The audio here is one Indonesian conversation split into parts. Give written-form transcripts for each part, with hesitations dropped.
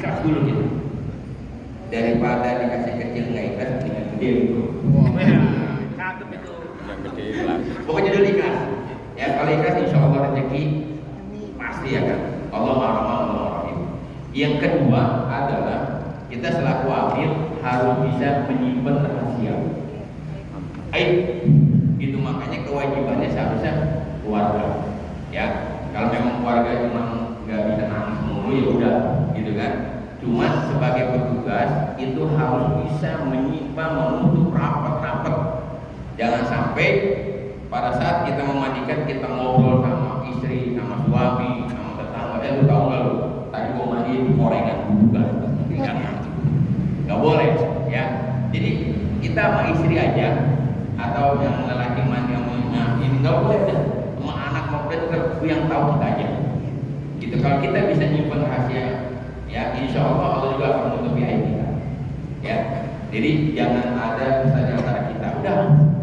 ikhlas dulu gitu. Daripada dikasih kecil nggak ikhlas, dengan gede gitu. Cakep itu. Yang gede ikhlas. Pokoknya dulu ikhlas. Ya kalau ikhlas insya Allah rezeki pasti akan. Allah Rahim. Yang kedua adalah kita selaku amil harus bisa menyimpan rahasia. Itu makanya kewajibannya seharusnya keluarga. Ya, kalau memang keluarga cuma nggak bisa nangis mulu ya udah, gitu kan. Cuma sebagai petugas itu harus bisa menyimpan, menutup rapat-rapat. Jangan sampai pada saat kita memandikan kita ngobrol sama istri, sama suami, sama tetangga. Lu tahu nggak lu? Tadi gua mandiin gorengan bukan? Nggak boleh, ya. Jadi kita sama istri aja atau yang lelaki mandi sama ini nggak boleh deh. Sama anak mau yang tahu kita aja. Gitu. Kalau kita bisa nyimpen rahasia, ya insya Allah Allah juga akan menutupi aib kita. Ya. Jadi jangan ada di antara kita. Udah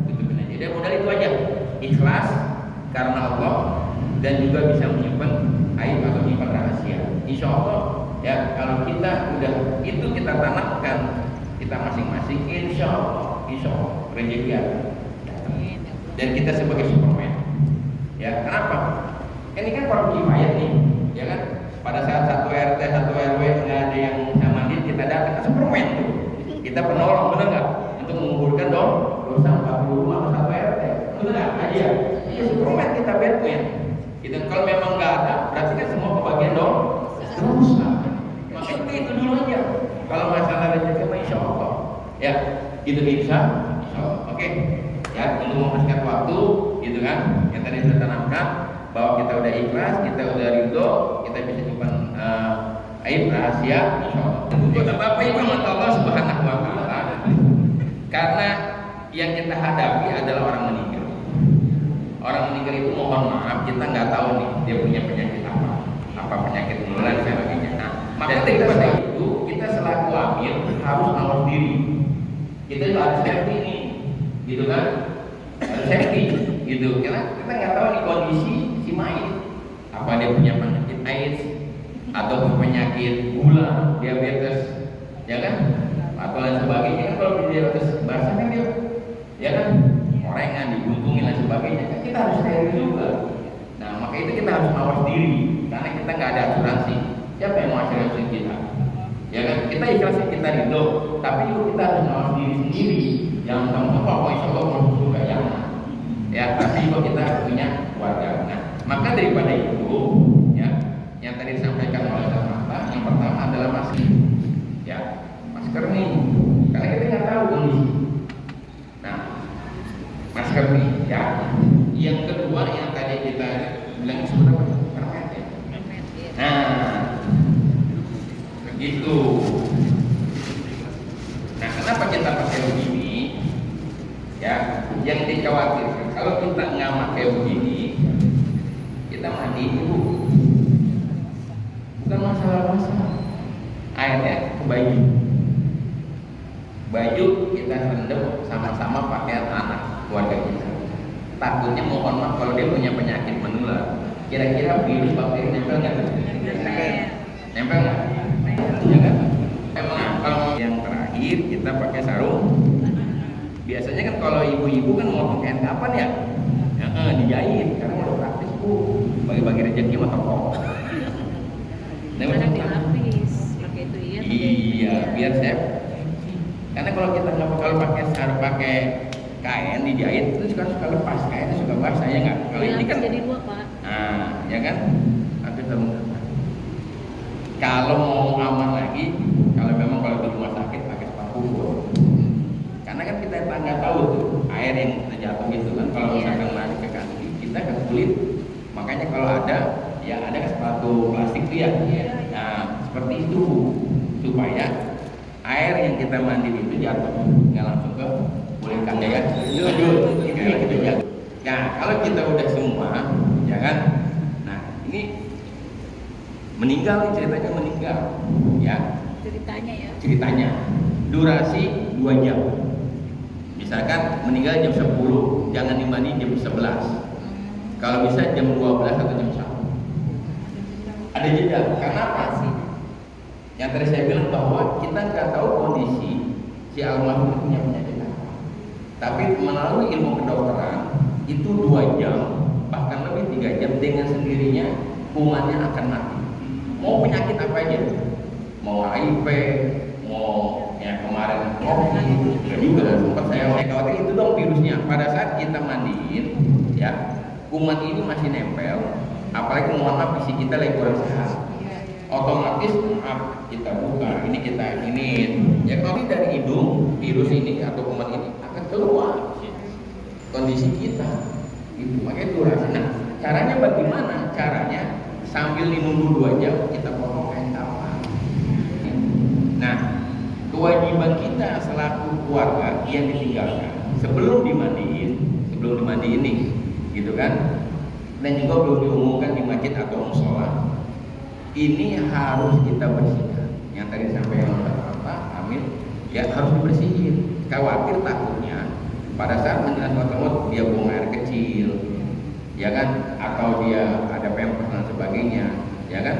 tutupin aja. Dan modal itu aja. Ikhlas karena Allah dan juga bisa menyimpan aib atau menyimpan rahasia. Insya Allah ya kalau kita udah itu kita tanamkan kita masing-masing, insya Allah rezeki ada. Dan kita sebagai Superman. Ya kenapa? Ini kan para kifayah nih, ya kan? Pada saat satu RT, satu RW nggak ada yang mandiin, kita datang ke Superman tuh. Kita penolong, bener nggak? Untuk menguburkan dong dosa 40 rumah ke satu RT, bener nggak? Aja. Iya Superman kita Batman. Kita kalau memang nggak ada, berarti kan semua kebagian dong dosa. Makanya itu dulu aja. Kalau masalah rezeki, insya Allah. Ya, itu insya Allah. Oke. Ya, untuk mempersingkat waktu, gitu kan? Yang tadi sudah tanamkan bahwa kita udah ikhlas, kita udah ridho, kita bisa simpan aib rahasia, insya Allah. Untuk Bapak Ibu Allah Subhanahu Wa Taala, karena yang kita hadapi adalah orang meninggal. Orang meninggal itu mohon maaf, kita nggak tahu nih dia punya penyakit apa penyakit menular dan sebagainya. Nah, maka daripada itu kita selaku amil harus mawas diri. Kita harus safety nih, gitu kan? Harus safety, gitu. Karena kita nggak tahu nih kondisi si mayit, apa dia punya penyakit AIDS atau penyakit gula, diabetes, ya kan? Atau lain sebagainya. Kan kalau diabetes basah kan dia, ya kan? Orengan, dibuntungin dan sebagainya. Kan kita harus steril juga. Nah, maka itu kita harus mawas diri, karena kita nggak ada asuransi. Siapa yang mau asuransi kita? Ya kan? Kita ikhlas kita ridho, tapi juga kita harus mawas diri sendiri. Yang sama oh insya Allah mau surga ya. Ya, tapi juga kita punya keluarga. Nah, maka daripada itu, ya, yang tadi disampaikan oleh Mata, yang pertama adalah masker. Ya, masker nih, karena kita nggak tahu kondisi. Nah, masker nih, ya. Yang kedua yang tadi kita bilang sebenarnya permen ya. Nah, begitu. Nah, kenapa kita pakai begini? Ya, yang dikhawatirkan kalau kita nggak pakai begini, kita mandi dulu. Bukan masalah airnya ke baju. Baju kita rendam sama-sama pakaian anak keluarga kita. Takutnya mohon maaf kalau dia punya penyakit menular. Kira-kira virus bakteri nempel nggak? Nempel nggak? Ya kan? Emang kalau yang terakhir kita pakai sarung. Biasanya kan kalau ibu-ibu kan mau pakaian kapan ya? Dijahit karena udah praktis bu. Bagi-bagi rezeki sama toko. Kadang dilapis pakai itu ya. Iya, biar safe. Karena kalau kita nggak pakai kain dijahit itu suka lepas, kainnya suka basah ya nggak? Kalau ini kan jadi dua pak. Nah, ya kan? Hampir sama. Kalau mau aman lagi, kalau memang kalau di rumah sakit pakai sepatu. Karena kan kita nggak tahu tuh air yang terjatuh gitu kan. Kalau misalkan lari ke kaki, kita ke kulit. Makanya kalau ada, ya ada sepatu plastik tuh ya. Nah, seperti itu supaya air yang kita mandi itu jatuh nggak langsung ke kulit kaki ya. Itu yang kita jaga. Nah, kalau kita udah semua, ya kan. Nah, ini meninggal ceritanya meninggal, ya. Ceritanya durasi 2 jam. Misalkan meninggal jam 10, jangan dimandi jam 11. Kalau bisa jam 12 atau jam 1. Ada jeda. Karena apa? Yang tadi saya bilang bahwa kita nggak tahu kondisi si almarhum itu punya penyakit apa. Tapi melalui ilmu kedokteran itu 2 jam bahkan lebih 3 jam dengan sendirinya kumannya akan mati. Mau penyakit apa aja, mau HIV, mau ya kemarin COVID, juga sempat saya khawatir itu dong virusnya. Pada saat kita mandiin, ya kuman ini masih nempel, apalagi mohon maaf isi kita lagi kurang sehat. Otomatis kita buka, ini kita ini, ya kalau dari hidung virus ini atau kuman ini akan keluar kondisi kita. Itu makanya durasi. Nah, caranya bagaimana? Caranya sambil menunggu 2 jam kita potong kain kafan. Nah, kewajiban kita selaku keluarga yang ditinggalkan sebelum dimandiin nih, gitu kan? Dan juga belum diumumkan di masjid atau musola. Ini harus kita bersihkan. Yang tadi sampaikan oleh Amir, ya harus dibersihin. Khawatir takutnya pada saat menjelang sholat maut dia buang air kecil, ya kan? Atau dia ada pampers dan sebagainya, ya kan?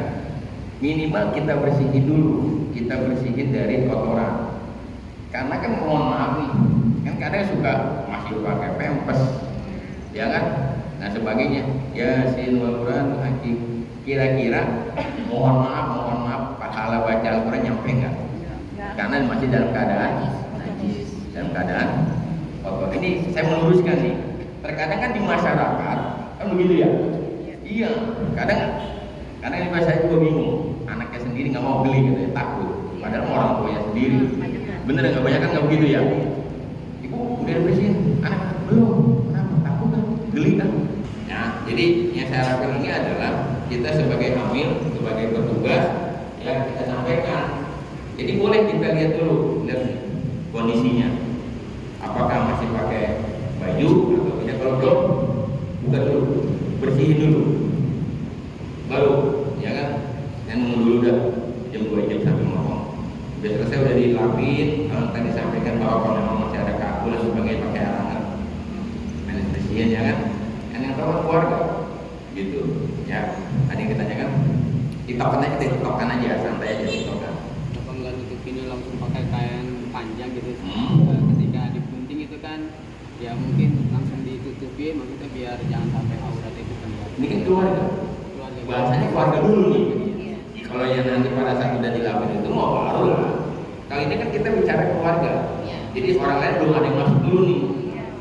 Minimal kita bersihin dulu, kita bersihin dari kotoran. Karena kan mohon maaf nih, kan kadang suka masih pakai pampers, ya kan? Nah sebagainya. Ya sinwal Quran hakim. Kira-kira mohon maaf pahala baca Al-Quran nyampe enggak? Karena masih dalam keadaan najis, dalam keadaan kotor. Ini saya meluruskan nih. Terkadang kan di masyarakat kan begitu ya. Iya. Kadang ini saya juga bingung. Anaknya sendiri nggak mau beli gitu ya, takut. Padahal orang tuanya sendiri. Bener nggak? Banyak kan nggak begitu ya? Ibu udah bersihin, anak belum. Kenapa? Takut kan? Geli kan? Nah, jadi yang saya harapkan ini adalah kita sebagai amil, sebagai petugas, ya kita sampaikan. Jadi boleh kita lihat dulu, lihat kondisinya. Apakah masih pakai baju atau tidak? Kalau belum, buka dulu, bersihin dulu, baru, ya kan? Yang dulu udah jam 2 jam sampai ngomong. Udah selesai, udah dilapin. Kalau tadi sampaikan bahwa kalau memang masih ada kaku dan sebagainya pakai air hangat, bersihin, ya kan? Yang tahu keluarga, gitu, ya. Ada yang ditanyakan? Tiktokan aja, tiktokan aja, santai aja tiktokan. Apa nggak nutup ini langsung pakai kain panjang gitu? Ketika dipunting itu kan, ya mungkin langsung ditutupi, maksudnya biar jangan sampai aurat itu terlihat. Ini kan keluarga. Bahasanya keluarga dulu nih. Kalau yang nanti pada saat sudah dilapin itu mau baru lah. Kali ini kan kita bicara keluarga. Jadi orang lain belum ada yang masuk dulu nih.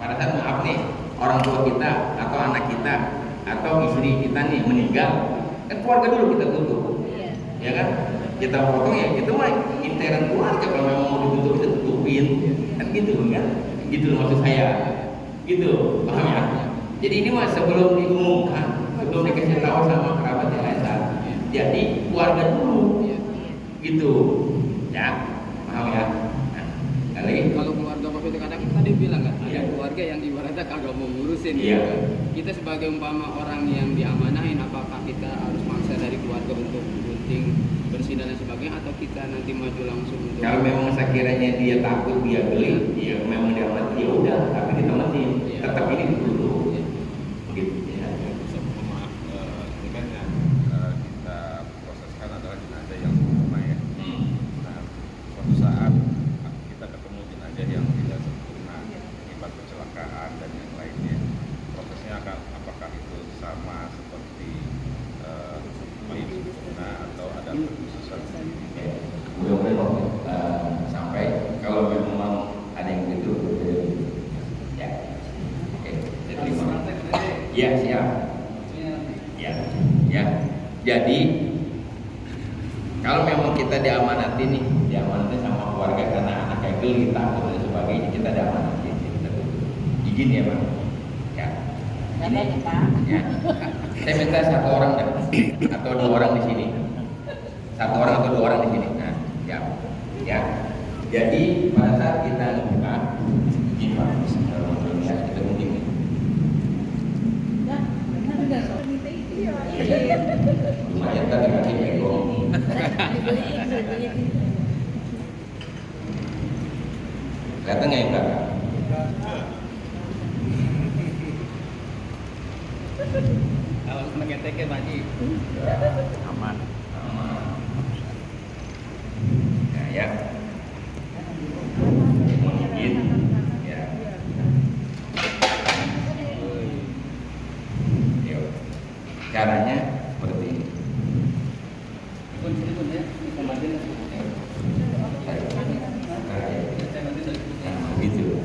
Pada saat maaf nih, orang tua kita atau anak kita atau istri kita nih meninggal, kan keluarga dulu kita tutup, ya kan? Kita potong ya, itu mah intern keluarga. Kalau memang mau ditutup kita tutupin, kan gitu kan? Gitu maksud saya, gitu, paham ya? Jadi ini mah sebelum diumumkan, sebelum dikasih tahu sama kerabat yang lain, jadi keluarga dulu, gitu, ya, paham ya? Kalau keluarga maksudnya kadang tadi bilang kan ada keluarga yang ibaratnya kagak mau ngurusin gitu. Kita sebagai umpama orang yang diamanahin, apakah kita harus maksa dari keluarga untuk gunting, bersih dan lain sebagainya, atau kita nanti maju langsung untuk? Kalau memang sekiranya dia takut dia beli, ya memang dia mati, ya udah, tapi kita masih tetap ini dulu, begitu ya. Maaf, ini kan yang kita proseskan adalah jenazah yang sempurna ya. Nah, suatu saat kita ketemu jenazah yang tidak sempurna akibat kecelakaan dan yang lainnya, prosesnya akan apakah itu sama seperti mayat sempurna atau ada kekhususan? Mudah-mudahan sampai kalau memang ada yang gitu, ya, oke, terima. Ya siap. Ya. Jadi kalau memang kita diamanati nih, diamanati sama keluarga karena anaknya geli, takut dan sebagainya, kita diamanati. Izin ya Pak. Ya. Ya. Saya minta 1 orang deh, atau 2 orang di sini. 1 orang atau 2 orang di sini. Nah, siap. Ya. Jadi pada saat kita buka, izin Pak, ya, kita gunting. Lumayan kan dikasih pegong. Kelihatan nggak yang belakang? Kalau pakai teke Pak Haji. Aman. ya. Mungkin ya. Ya, caranya seperti ini. Nah, gitu.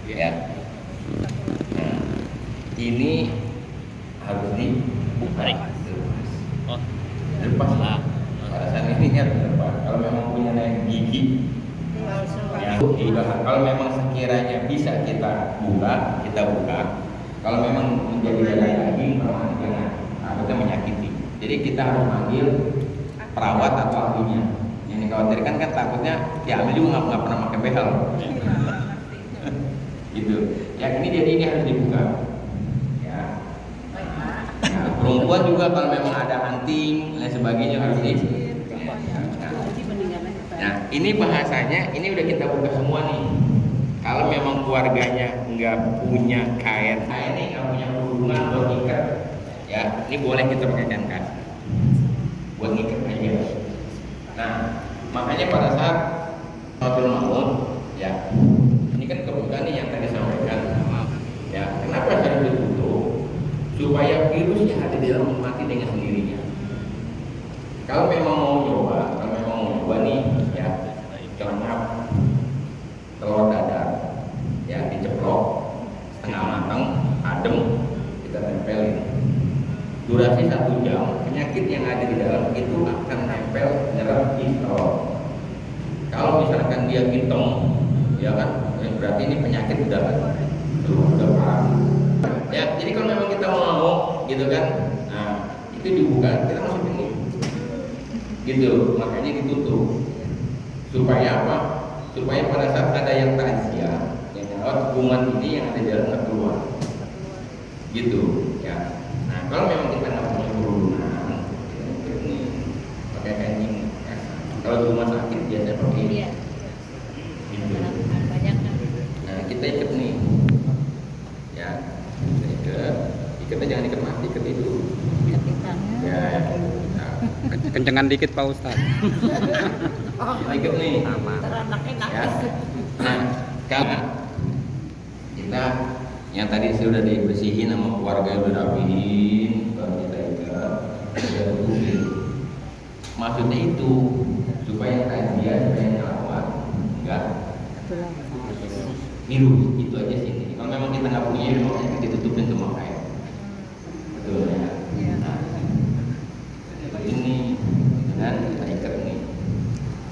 Ya. Nah, ini harus dibuka. Oh, Lepas lah. Pada saat ini harus lepas. Kalau memang punya gigi, ya, kalau memang sekiranya bisa kita buka, kita buka. Kalau memang menjadi darah daging, jangan. Takutnya menyakiti. Jadi kita harus manggil perawat atau ahlinya. Yang dikhawatirkan kan takutnya si ahli juga nggak pernah pakai behel. Gitu. Ya ini harus dibuka. Ya. Nah, perempuan juga kalau memang ada hunting dan sebagainya harus di. Nah, ini bahasanya ini udah kita buka semua nih. Kalau memang keluarganya nggak punya kain, ini nggak punya hubungan buat ikat, ya ini boleh kita pakai kain kas buat ikat aja. Nah, makanya pada saat Natul Maut, ya ini kan kebutuhan nih yang tadi sampaikan. Ya, kenapa harus ditutup? Supaya virus yang ada di dalam mati dengan sendirinya. Kalau memang mau coba nih, ya contoh telur dadar, ya diceplok setengah matang, adem, kita tempelin. Durasi 1 jam, penyakit yang ada di dalam itu akan nempel nyerap di telur. Kalau misalkan dia hitam, ya kan, berarti ini penyakit udah parah. Ya, jadi kalau memang kita mau, gitu kan, nah itu dibuka, kita masukin ini, gitu, makanya ditutup. Supaya apa? Supaya pada saat ada yang takziah, yang nyawat kuman ini yang ada di dalam nggak keluar, gitu, ya. Nah, kalau memang kita nggak punya kerudunan, ini pakai kain. Ya. Kalau di rumah sakit biasanya pakai ini. Iya. Gitu. Banyak kan. Nah, kita ikat nih, ya, kita ikatnya jangan ikat mati, ikat itu. Ya, nah, Kencengan dikit Pak Ustadz. kita ikat nih, ya. Nah, kalau kita yang tadi sudah dibersihin sama keluarga udah rapihin, baru kita ikat, kita tutupin. Maksudnya itu supaya takziah, supaya ngelawat, enggak miru, itu aja sih. Kalau memang kita nggak punya, makanya kita ditutupin sama kain. Betul ya. Nah, ini dengan kita ikat nih.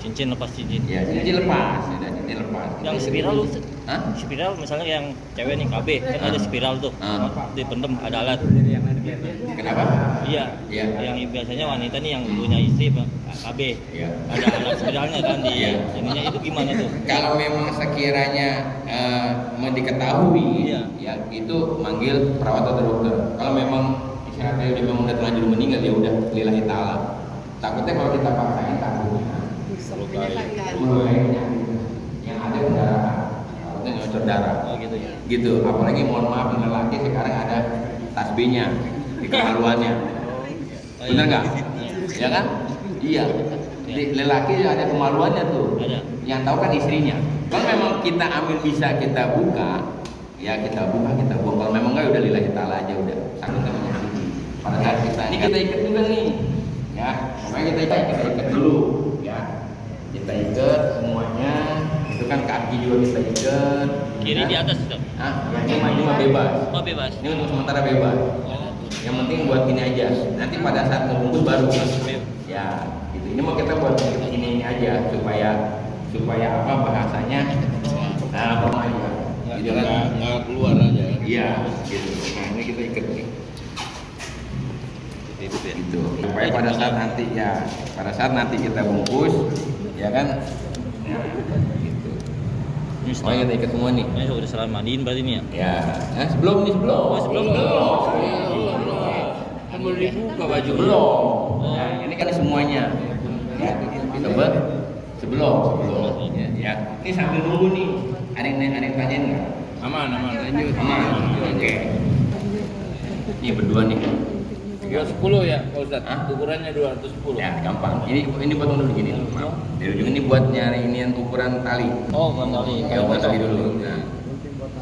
cincin lepas cincin. Ya, cincin lepas, ya, cincin lepas. Yang spiral lu, Hah? spiral misalnya yang cewek nih KB kan ada spiral tuh, dipendem ada alat. Kenapa? Iya. Iya. Yang biasanya wanita nih yang punya istri KB, Iya. ada alat spiralnya kan di Iya. ininya itu gimana tuh? Kalau memang sekiranya mau diketahui, Iya. ya itu manggil perawat atau dokter. Kalau memang istilahnya udah memang udah terlanjur meninggal, ya udah lillahi ta'ala. Takutnya kalau kita paksain, takutnya mulainya yang ada pendarahan, takutnya nyocor darah. Oh gitu ya. Gitu. Apalagi mohon maaf, yang lelaki sekarang ada tasbihnya di kemaluannya. Oh, Bener iya. nggak? Ya kan? Iya. Di lelaki ada kemaluannya tuh. Ada. Yang tahu kan istrinya. Kalau memang kita ambil bisa kita buka, ya kita buka, kita buang. Kalau memang nggak, udah lillahi ta'ala aja udah. Takutnya menyakiti. Pada saat kita ini kita ikat juga nih, ya. Makanya kita ikat dulu, ya. Kita ikat semuanya. Itu kan kaki juga kita ikat. Kiri ya. di atas tuh. Ah, ini mah bebas. Oh bebas. Ini untuk sementara bebas. Yang penting buat gini aja. Nanti pada saat ngebungkus baru. Ya, gitu. Ini mau kita buat ini aja supaya apa bahasanya? Nah, aja. Gitu kan? Nggak keluar aja. Iya, gitu. Nah, ini kita ikat nih. Gitu. Supaya pada saat nanti kita bungkus, ya kan? Ya, gitu. Ini Supaya kita ikat semua nih. Ini udah setelah mandiin berarti nih ya. Ya, nah, sebelum. Oh, sebelum. Belum dibuka baju. Belum. Nah, ini kan semuanya. Ya, sebelum. Ya. Ini sambil nunggu nih. Ada yang tanyain nggak? Aman. Lanjut. Oke. Ini berdua nih. 210 ya Pak Ustadz. Hah? Ukurannya 210. Ya gampang. Ini potong dulu gini. Maaf. Dari ujung ini buat nyari ini yang ukuran tali. Oh, bukan tali. Ya buat tali dulu. Nah,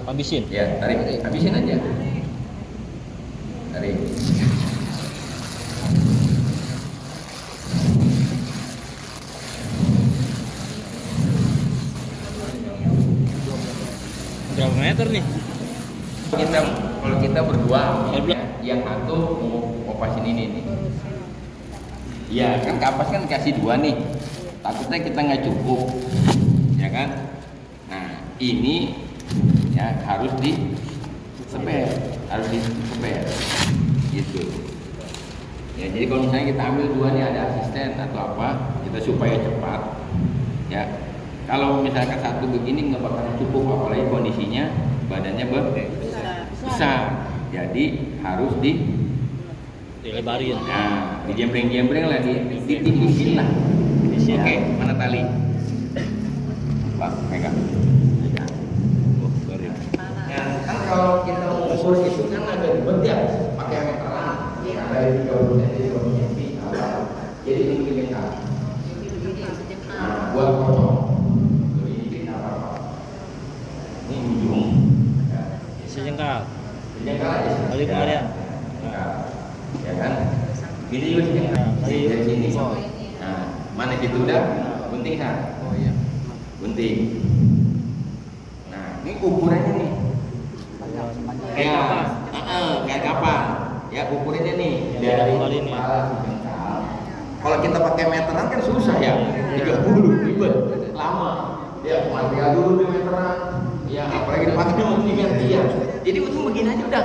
Habisin. ya tarik, habisin aja. Tarik. Berapa meter nih? Kalau kita berdua, Ya, yang satu mau pasin ini nih. Iya kan kapas kan kasih 2 nih. Takutnya kita nggak cukup, ya kan? Nah ini ya harus di-seper, gitu. Ya jadi kalau misalnya kita ambil 2 nih ada asisten atau apa, kita supaya cepat, ya. Kalau misalkan satu begini nggak bakal cukup, apalagi kondisinya badannya besar. Jadi harus Dilebarin. nah, dijembreng-jembreng lah, ditindisin lah. Oke, mana tali? Pak, pegang. Ya, kan kalau kita mau ukur itu kan agak ribet ya, pakai meteran. Dari 30 cm, jadi ini begini kan. Nah, buat potong. Ini apa? Ini ujung. Sejengkal. Sejengkal aja. Kali kemarin. Ya kan? Ini juga sejengkal. Dari sini. Nah, mana gitu udah? Gunting kan? Oh iya. Gunting. Nah, ini ukurannya nih. Kayak apa? Kayak kapan? Ya ukurannya nih dari kepala sejengkal. Kalau kita pakai meteran kan susah ya. 30 ribet, lama. Ya material dulu di meteran. Ya apalagi dipakai mendingan dia. Jadi untuk begini aja udah.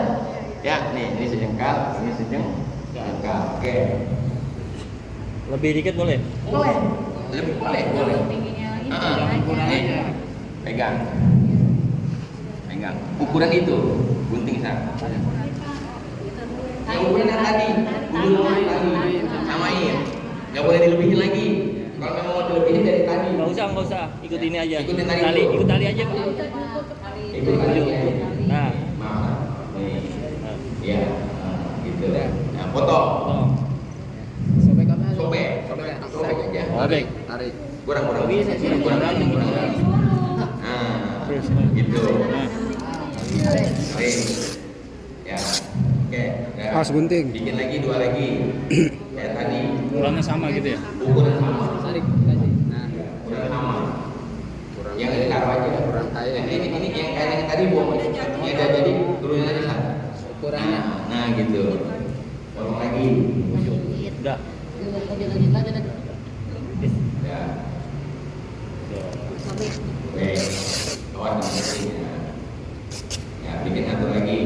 Ya nih ini sejengkal, ini sejengkal. Oke. Lebih dikit boleh? Boleh. Lebih boleh. Nih, pegang. Ukuran itu gunting sana. Yang ukuran yang tadi, samain. Nggak boleh dilebihin lagi. Kalau memang mau dilebihin dari tadi. Nggak usah. Ikut ini aja. Ikutin tali Tali, dulu. ikut tali aja, Pak. Ikut tali. Nah, Mana? Nih. Iya. Gitu. Nah, potong. potong. Sobek apa? Sobek. Sobek aja. Sobek. Tarik. Kurang. Nah, gitu. Nah, Tarik. Ya. Oke. Udah. Pas gunting. Bikin lagi 2 lagi. Kayak tadi. ukurannya sama gitu ya? Ukuran sama. Tarik. Kasih. Nah. Ukuran sama. Yang ini taruh aja. Ukuran kayak. Ini yang kayak yang tadi buang. Ini udah jadi turunin aja sana. Ukurannya. Nah gitu. Potong lagi. Udah. Ya. Oke. Awas nanti. Ya, bikin satu lagi.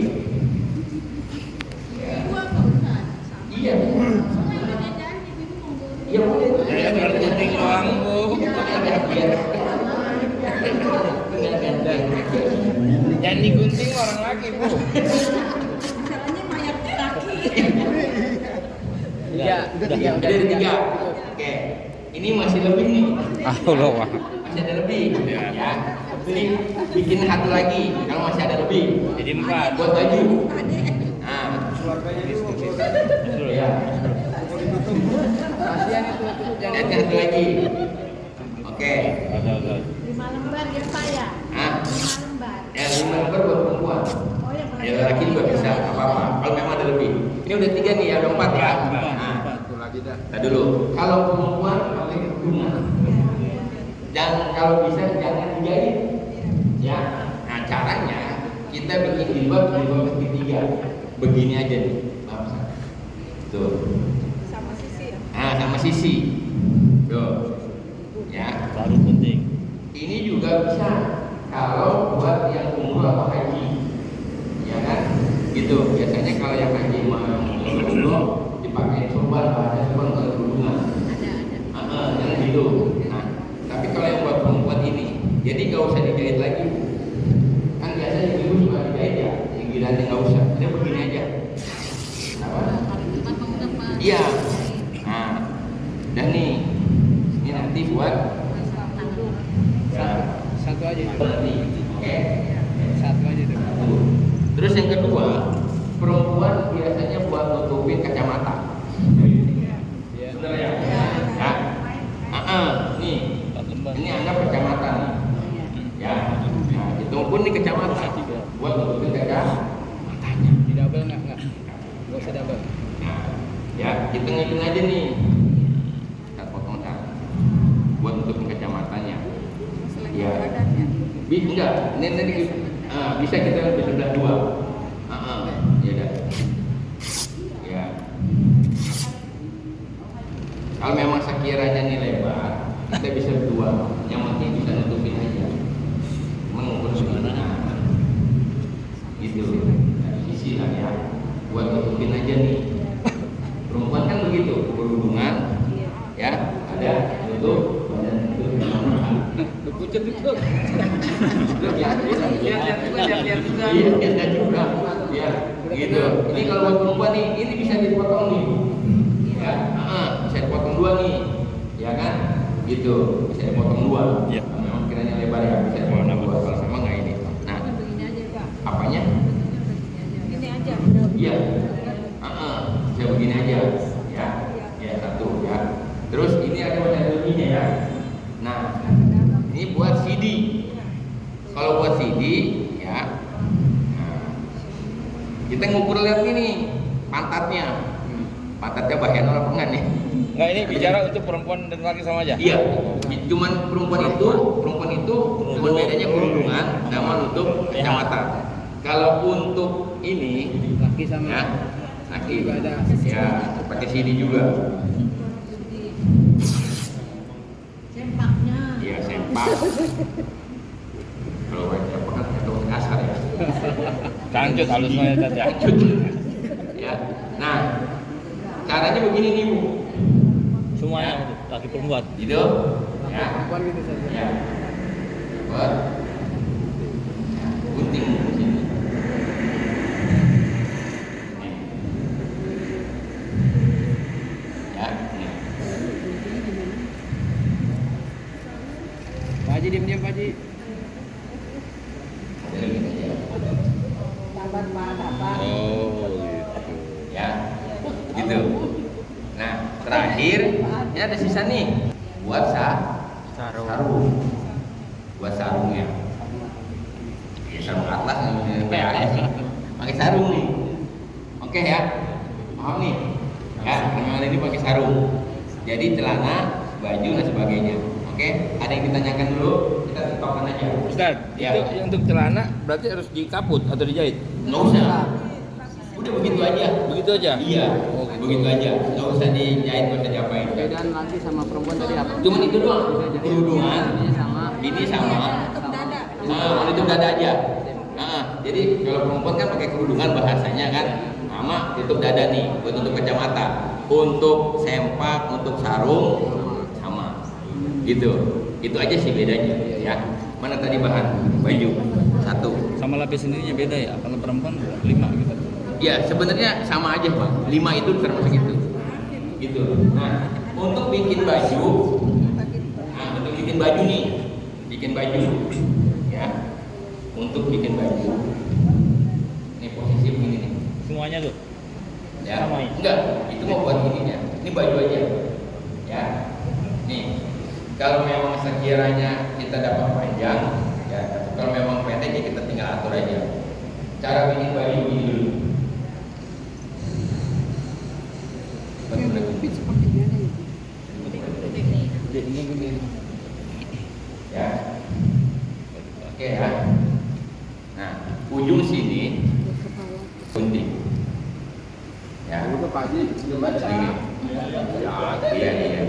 Ya. Iya. Iya boleh. Ya biar gunting doang, Bu. Yang digunting orang laki, Bu. Iya. Udah ada 3. Oke. Ini masih lebih nih. Allah. Masih ada lebih. Ya. Ini bikin satu lagi. Kalau masih ada lebih. Jadi 4. Buat baju. Nah. Ya. Kasihan itu jangan. Ada satu lagi. Oke. 5 lembar ya Pak ya? Ah. 5 lembar. Ya 5 lembar buat perempuan. Oh yang Ya laki juga bisa, apa-apa. Kalau memang ada lebih. Ini udah 3 nih, ada 4 ya. Nah, Satu lagi dah. kita dulu. Kalau perempuan pakai kerudungan. Jangan kalau bisa jangan dijahit. Ya. Nah caranya kita bikin jilbab segitiga. Begini aja nih. Tuh. sama sisi ya? Nah sama sisi. Tuh. Ya. Baru penting. Ini juga bisa kalau buat yang umroh atau haji, ya kan? Gitu. Biasanya kalau yang haji umroh dipakai sorban, ada sorban atau kerudungan. Yang gitu. Nah, tapi kalau yang buat perempuan ini, jadi nggak usah dijahit lagi. Kan biasanya ibu suka dijahit ya, yang gilatnya nggak usah. Dia begini aja. Apa? Iya. Nah, dan nih, ini nanti buat Satu aja itu. Oke. Satu aja itu. Terus yang kedua, perempuan biasanya buat nutupin kacamata. Ini anggap kecamatan nih. Ya. Nah, itu pun di kecamatan buat nutupin kacamatanya. Di double nggak? Nggak usah double. Nah, ya hitung aja nih. Kita potong kan. Buat nutupin kacamatanya. Ya. Enggak. Ini bisa kita lebih sebelah dua. Ya dah. Ya. Kalau memang sekiranya nih lebar, kita bisa berdua. Yang penting bisa nutupin aja. Mengukur segala. Gitu. Dari sisi lah ya. Buat nutupin aja nih. Perempuan kan begitu, kerudungan, ya ada tutup badan itu. Pucet itu. Lihat juga. Iya, lihat juga. Ya, gitu. Ini kalau buat perempuan nih, ini bisa dipotong nih. Ya, bisa dipotong dua nih. Ya kan? Gitu. Bisa dipotong dua. Iya. Kalau memang kiranya lebar ya bisa dipotong dua. Kalau memang nggak ini. Nah, Begini aja, Pak. apanya? Ini aja. Iya. Bisa begini aja. Ya. Ya, satu ya. Terus ini ada metodologinya ya. Nah, ini buat CD. Kalau buat CD ya. Nah, kita ngukur lihat ini pantatnya. Pantatnya bagian apa enggak nih? Enggak, ini bicara untuk perempuan dan laki sama aja. Iya. Cuman perempuan itu cuma bedanya kerudungan sama nutup kacamata. Kalau untuk ini Laki sama ya, laki juga ada. ya pakai CD juga. Sempaknya. Iya, sempak. Kalau sempak kan itu kasar ya. Kancut halusnya tadi. Lanjut. Ya. Nah, caranya begini nih Bu. Semuanya untuk laki perempuan. Gitu. Ya. Perempuan gitu saja. Ya. Buat. Ya, gunting di sini. Nih. Ya. Nih. Pak Haji diam-diam Pak Haji. Modelnya gini aja. Sabar, Pak. Sabar. Oh, gitu. Ya. Gitu. Nah, terakhir ini ada sisa nih buat sarung. Buat sarungnya. Ya, sarung atlas ini PAS. Pakai sarung nih. Oke ya. Paham nih? Ya, memang ini pakai sarung. Jadi celana, baju dan sebagainya. Oke, ada yang ditanyakan dulu, kita tiktokan aja. Ustaz, Ya. itu untuk celana berarti harus dikaput atau dijahit? Nggak usah. Udah begitu aja. Begitu aja? Iya, Oh, gitu. begitu aja. Nggak usah dijahit, nggak usah diapain. Perbedaan laki sama perempuan tadi apa? Cuman itu doang. Kerudungan, Ini sama. ini sama. Tutup dada. Itu dada aja. Jadi kalau perempuan kan pakai kerudungan bahasanya kan, sama tutup dada nih, buat untuk kacamata, untuk sempak, untuk sarung, sama. Gitu. Itu aja sih bedanya. Ya. Mana tadi bahan baju satu. Sama lapis sendirinya beda ya? Kalau perempuan 5 gitu. Ya sebenarnya sama aja Pak. 5 itu termasuk itu. Gitu. Nah untuk bikin baju, nih, bikin baju, ya. Untuk bikin baju, ini posisi begini nih. Semuanya tuh? Ya. Sama ya? Enggak, itu mau buat ininya. Ini baju aja. Ya. Nih. Kalau memang sekiranya kita dapat panjang, ya. Kalau memang pendek ya kita tinggal atur aja. Cara bikin baju begini dulu. Ya. Oke ya. Nah, ujung sini gunting. Ya. Itu Pak Haji belum ada. Sini. Ya, iya.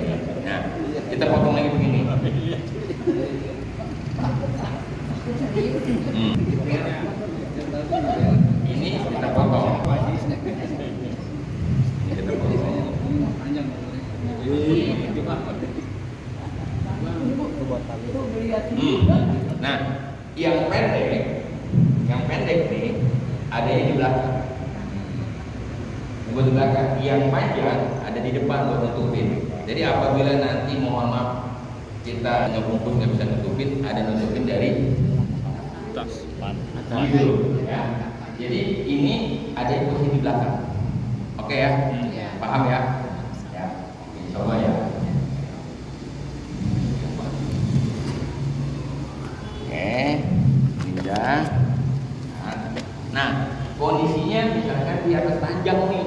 Nah, kita potong lagi begini. Ini kita potong. Kita potong. Nah, yang pendek nih ada yang di belakang. Buat di belakang, yang panjang ada di depan buat nutupin. Jadi apabila nanti mohon maaf kita ngebungkus nggak bisa nutupin, ada nutupin dari Tas, pan. gitu, ya. Jadi ini ada yang posisi di belakang. Oke ya, paham ya? Ya, insya Allah ya. ya. Nah, kondisinya misalkan di atas ranjang nih.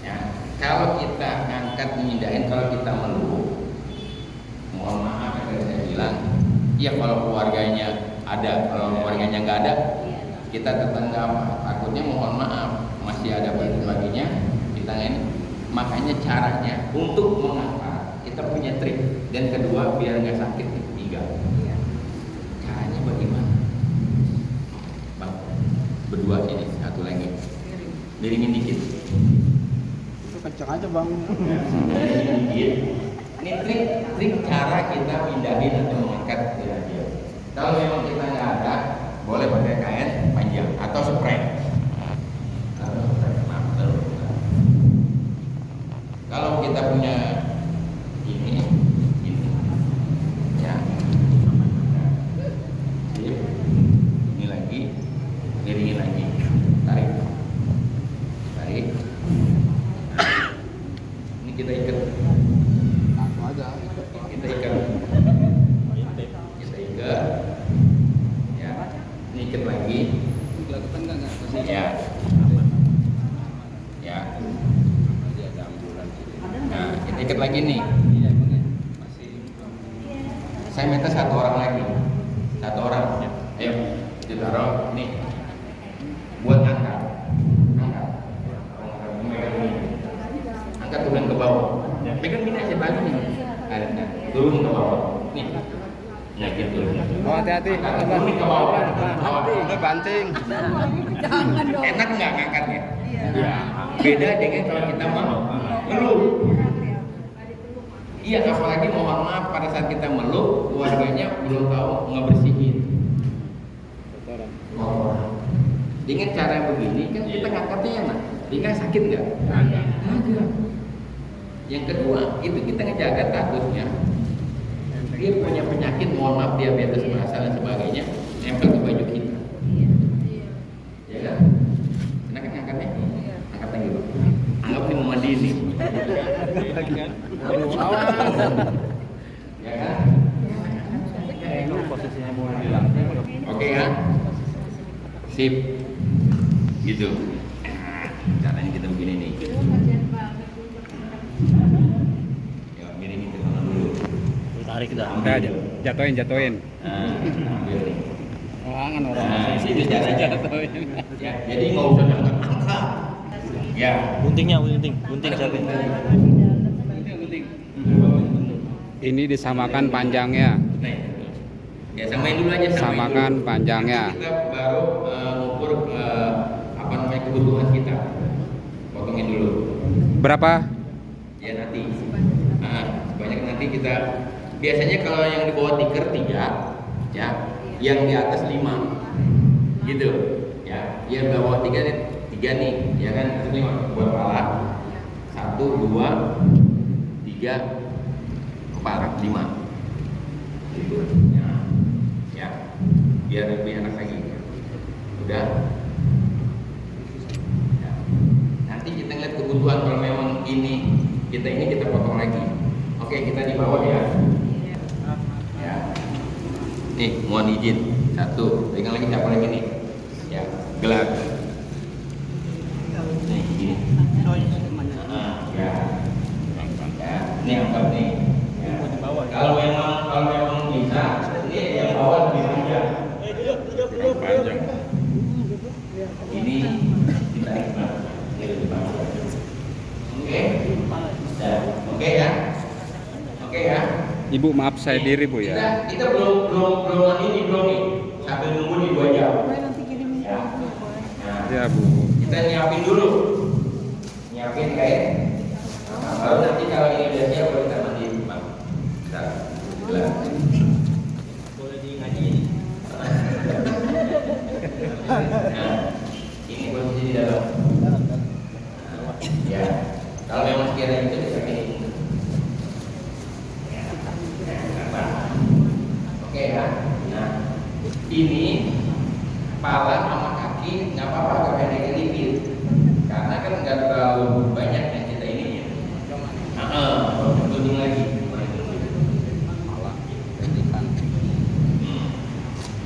Ya, kalau kita ngangkat mindahin, kalau kita meluk, mohon maaf yang saya bilang, iya kalau keluarganya ada, kalau keluarganya nggak ada, kita tetangga takutnya mohon maaf masih ada baginya kita ini. Makanya caranya untuk mengangkat kita punya trik, dan kedua biar nggak sakit nih, tiga. Caranya bagaimana? Bang, berdua sini, satu lagi, miringin dikit. Itu kencang aja bang. Miringin dikit. Ini trik cara kita pindahin atau mengangkat dia. Kalau memang kita nggak ada, boleh pakai kain panjang atau spray. Kalau kita punya ini ya, ini lagi, miringin lagi, tarik. Ini kita ikat. Langsung aja. Kita ikat, ya, ini ikat lagi, Dilakukan nggak? ya, ya, nah kita ikat lagi nih, saya minta satu orang lagi, ayo, kita taruh nih, buat angkat, angkat turun ke bawah, pegang gini aja bagi nih, turun ke bawah, nih. Nah gitu. Oh hati-hati. Turun ke bawah. Ini banting. Jangan dong. Enak nggak ngangkatnya? Iya. Ya. Beda dengan kalau kita meluk. Iya, apalagi mohon maaf pada saat kita meluk, keluarganya belum tahu ngebersihin. Dengan cara begini kan kita ngangkatnya enak. Dia sakit nggak? Nggak. Yang kedua, itu kita ngejaga takutnya dia punya penyakit, mohon maaf, diabetes basal dan sebagainya, nempel ke baju kita. Ya kan? Enak kan ngangkatnya? Angkat lagi Pak. Anggap ini mau mandi ini. Ya kan? Posisinya mau bilang. Oke ya? Sip. Gitu. Caranya kita begini nih. Ya, miringin ke kanan dulu. Tarik dah. Udah jatuhin. Nah, ambil nih. Jangan Nah, itu caranya. Ya, jadi nggak usah angkat. Ya. Gunting siapa? Ini disamakan panjangnya. Nih. Ya, samain dulu aja. Samakan dulu. panjangnya. Nanti kita baru mengukur apa namanya kebutuhan kita. Potongin dulu. Berapa? Ya nanti. Nah, sebanyak nanti kita. Biasanya kalau yang di bawah tikar 3, ya, yang di atas 5, gitu, ya. Yang di bawah 3 nih, ya kan, itu 5 buat pala. 1, 2, 3, 4, 5, gitu, ya, biar lebih enak lagi. Udah. Ya. Nanti kita lihat kebutuhan, kalau memang kita potong lagi. Oke, kita di bawah ya. Ya. Nih, mohon izin. 1, pegang lagi, siapa lagi nih? Ya, gelar. Nih, gini. Ya. Ya, ini angkat nih. Ya. Kalau memang bisa, ini yang bawah lebih panjang. Ini ditarik bawah. Ini lebih panjang. Oke. Oke ya. Oke ya. Ibu maaf saya diri Bu ya. Kita belum nih. Sambil nunggu di 2 jam. Nanti kirimin ke ibu, boleh. Nah, Ya Bu. kita nyiapin dulu. Nyiapin kain. Nah, baru nanti kalau ini udah siap baru kita mandiin, Bang. Kita gelar. Boleh di ngajiin. Nah, ini posisi di dalam. Ya. Kalau memang sekiranya itu bisa gini. Oke ya. Nah, ini kepala sama kaki nggak apa-apa agak pendek dikit, karena kan nggak terlalu banyak yang kita ininya. Gunting lagi.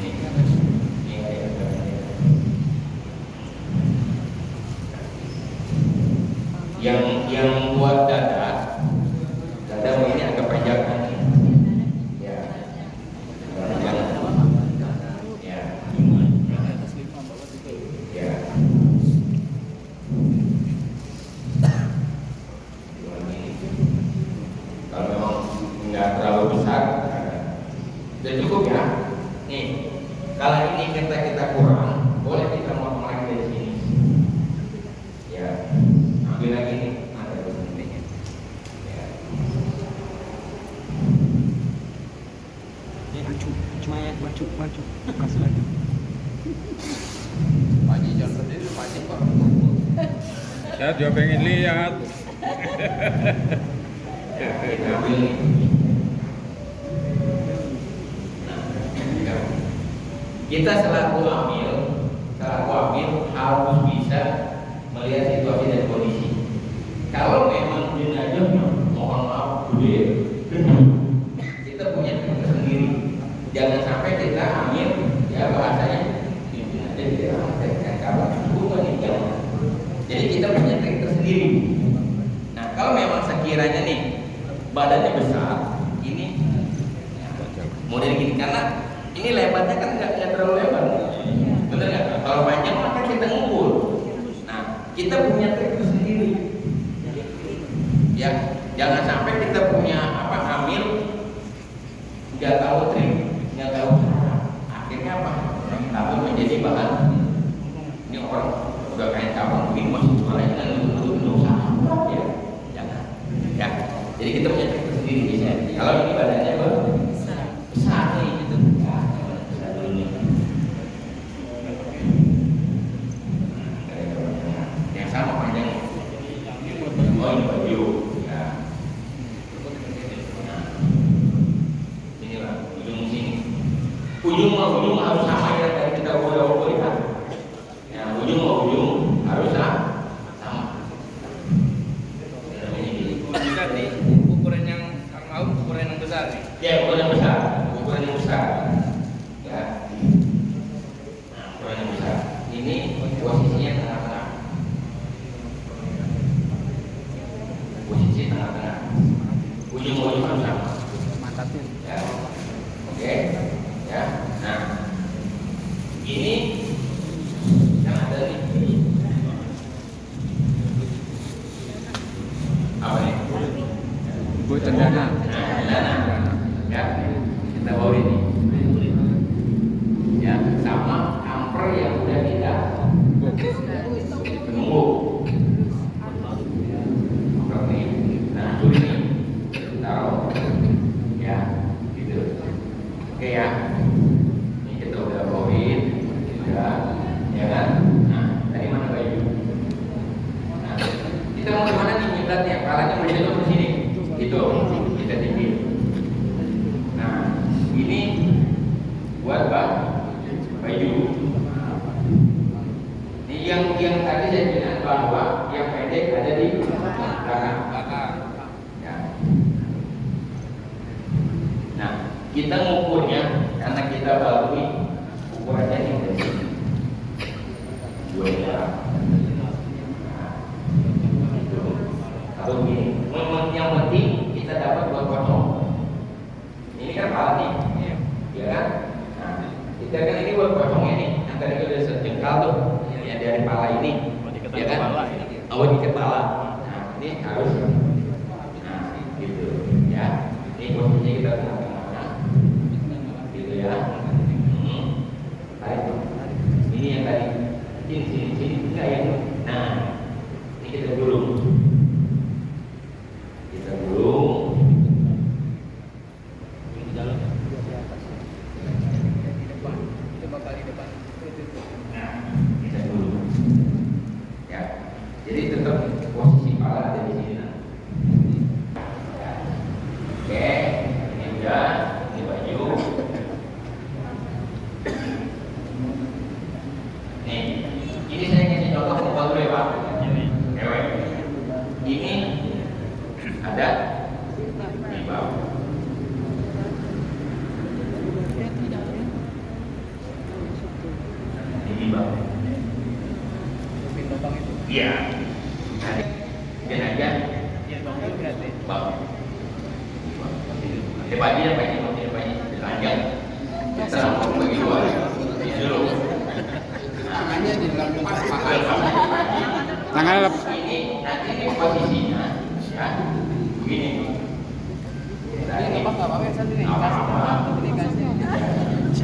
Nih. Udah cukup ya. Nih, kalau ini kita kurang, boleh kita motong lagi dari sini. Ya, ambil lagi nih, ada pentingnya. Ya. Maju. Kasih lagi. Pak Haji jangan berdiri, Pak Haji Pak. Saya juga pengen lihat. Kita ambil nih. Kita selaku amil harus bisa melihat situasi dan kondisi. Kalau memang jenazahnya mohon maaf gede, kita punya trik tersendiri. Jangan sampai kita ambil ya bahasanya jenazah di dalam kalau bukan nih jangan. Jadi kita punya trik tersendiri. Nah kalau memang sekiranya nih badannya besar, ini model gini karena ini lebarnya kan nggak terlalu lebar, bener nggak? Kalau panjang maka kita ngumpul. Nah, kita punya trik tersendiri. Ya, jangan sampai kita punya hamil nggak tahu trik, nggak tahu cara. Akhirnya apa? Lalu menjadi bahan. Ini orang udah kayak cabang begini masih jualannya dengan nunduk ya, jangan. Ya, jadi kita punya trik tersendiri biasanya. Kalau ini badannya besar nih gitu. Yang sama panjangnya. Oh ini baju. Ya. Nah, inilah ujung sini. Ujung harus sama ya dari kita udah lihat. Ya, ujung harus sama. Bisa nih, ukuran yang mau ukuran yang besar nih. Ya, ukuran yang besar. Ya. Nah, ukuran yang besar. Ini posisinya tengah-tengah. Posisi tengah-tengah. Ujung harus sama. Mantapnya. Ya. Oke. Ya. Nah. Ini kan ada nih. Apa nih? Bu cendana. Ya, kita bawa ini. Ya, sama amper yang udah kita penunggu. Amper nih. Nah, ini taruh. Ya, gitu. Oke ya. Ini kita udah bawain, ya kan? Nah, dari mana baju? Nah, kita mau kemana nih kiblatnya? Palanya mau jatuh ke sini. Gitu, kita tinggi. Nah, ini buat baju. Ini yang tadi saya bilang bahwa yang pendek ada di belakang. Ya. Nah, kita ngukurnya karena kita baru nih ukurannya ini dari sini. 2 meter. Kalau begini, yang penting kita dapat 2 potong. Ini kan pala nih, ya kan? Nah, kita kan ini buat potongnya nih. Yang tadi udah sejengkal tuh, yang dari pala ini, ya kan? Oh, di kepala. Nah, ini harus, nah, gitu, ya. Ini posisinya kita tengah-tengah, gitu ya. Tarik. Ini yang tadi, sini, enggak yang, nah, ini kita gulung. Jadi tetap posisi kepala ada di sini. Oke, ini udah.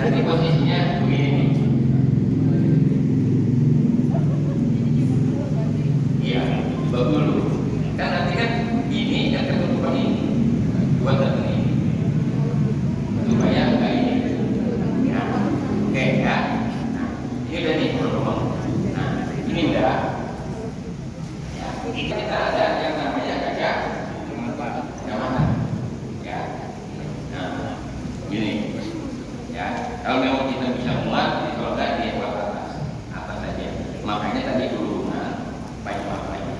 Nanti posisinya begini nih. Iya, bagus dulu. Kan nanti kan ini kan ketutupan ini. Buat satu ini. Supaya enggak ini. Ya. Oke ya. Nah, ini udah nih teman-teman. Nah, ini udah. Ya, ini kita ada yang namanya kaca kacamata. Ya. Nah, gini. Ya, kalau memang kita bisa muat, jadi kalau enggak dia buat atas saja. Makanya tadi turunan banyak maknanya.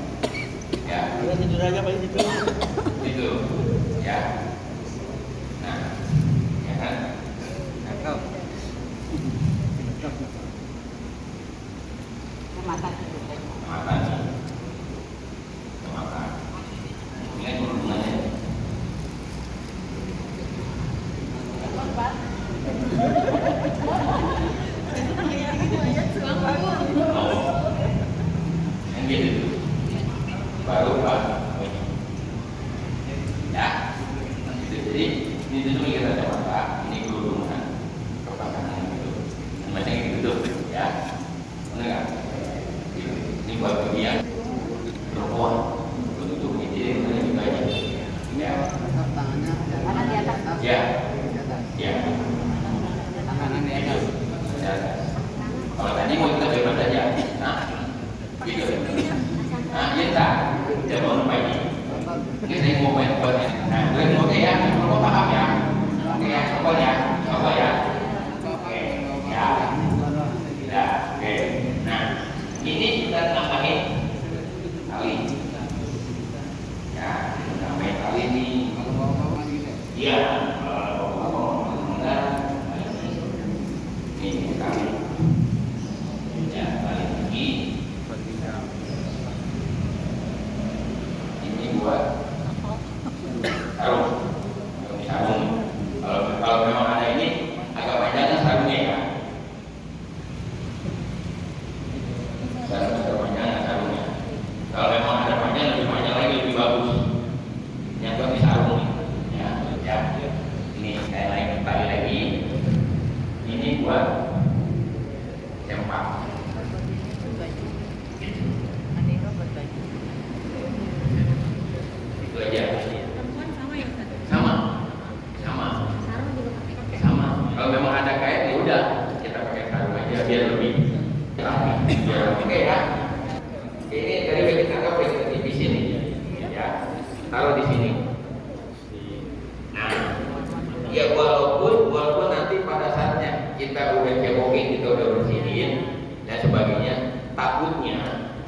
Ya. Kita tidur aja paling tidur. Itu. Ya. Nah, ya kan? Mata. Mata nih. Mata. Ini turunannya. Yang gitu tuh. Baru Pak. Ya. Gitu. Jadi ini dulu kita coba. Ini kerudungan kepasangan gitu. Macam gitu tuh. Ya. Benar nggak? Gitu. Ini buat bagian perempuan. Untuk ini juga aja. Ya. Tangan di atas. Ya. Ya. Tangan di atas. Ya. Kalau tadi mau kita bebas saja. Nah, gitu. Nah, iya tak. Jangan lupa ini. Ini saya mau main buatnya. Nah, gue oke ya. Kamu paham ya? Oke ya. Coba ya. Coba ya. Oke. Ya. Ya. Oke. Nah, ini kita tambahin tali. Ya, tambahin tali ini. Kalau bawa-bawa gitu. Iya. Ini tali. Ya, tali lagi. Ini buat sarung. Ini sarung. Kalau memang ada ini agak panjangnya sarungnya ya. Agak panjangnya sarungnya. Kalau memang ada panjang lebih panjang lagi lebih bagus. Yang buat di sarung nih. Ya. Ini saya naik tali lagi. Ini buat sempak. Itu aja. Sama. Sama. Sama. Kalau memang ada kain ya udah kita pakai sarung aja biar lebih rapi. Biar oke ya. Ini dari bagian tangkap di sini. Ya. Taruh di sini. Nah, ya walaupun nanti pada saatnya kita udah cebokin, kita udah bersihin dan sebagainya, takutnya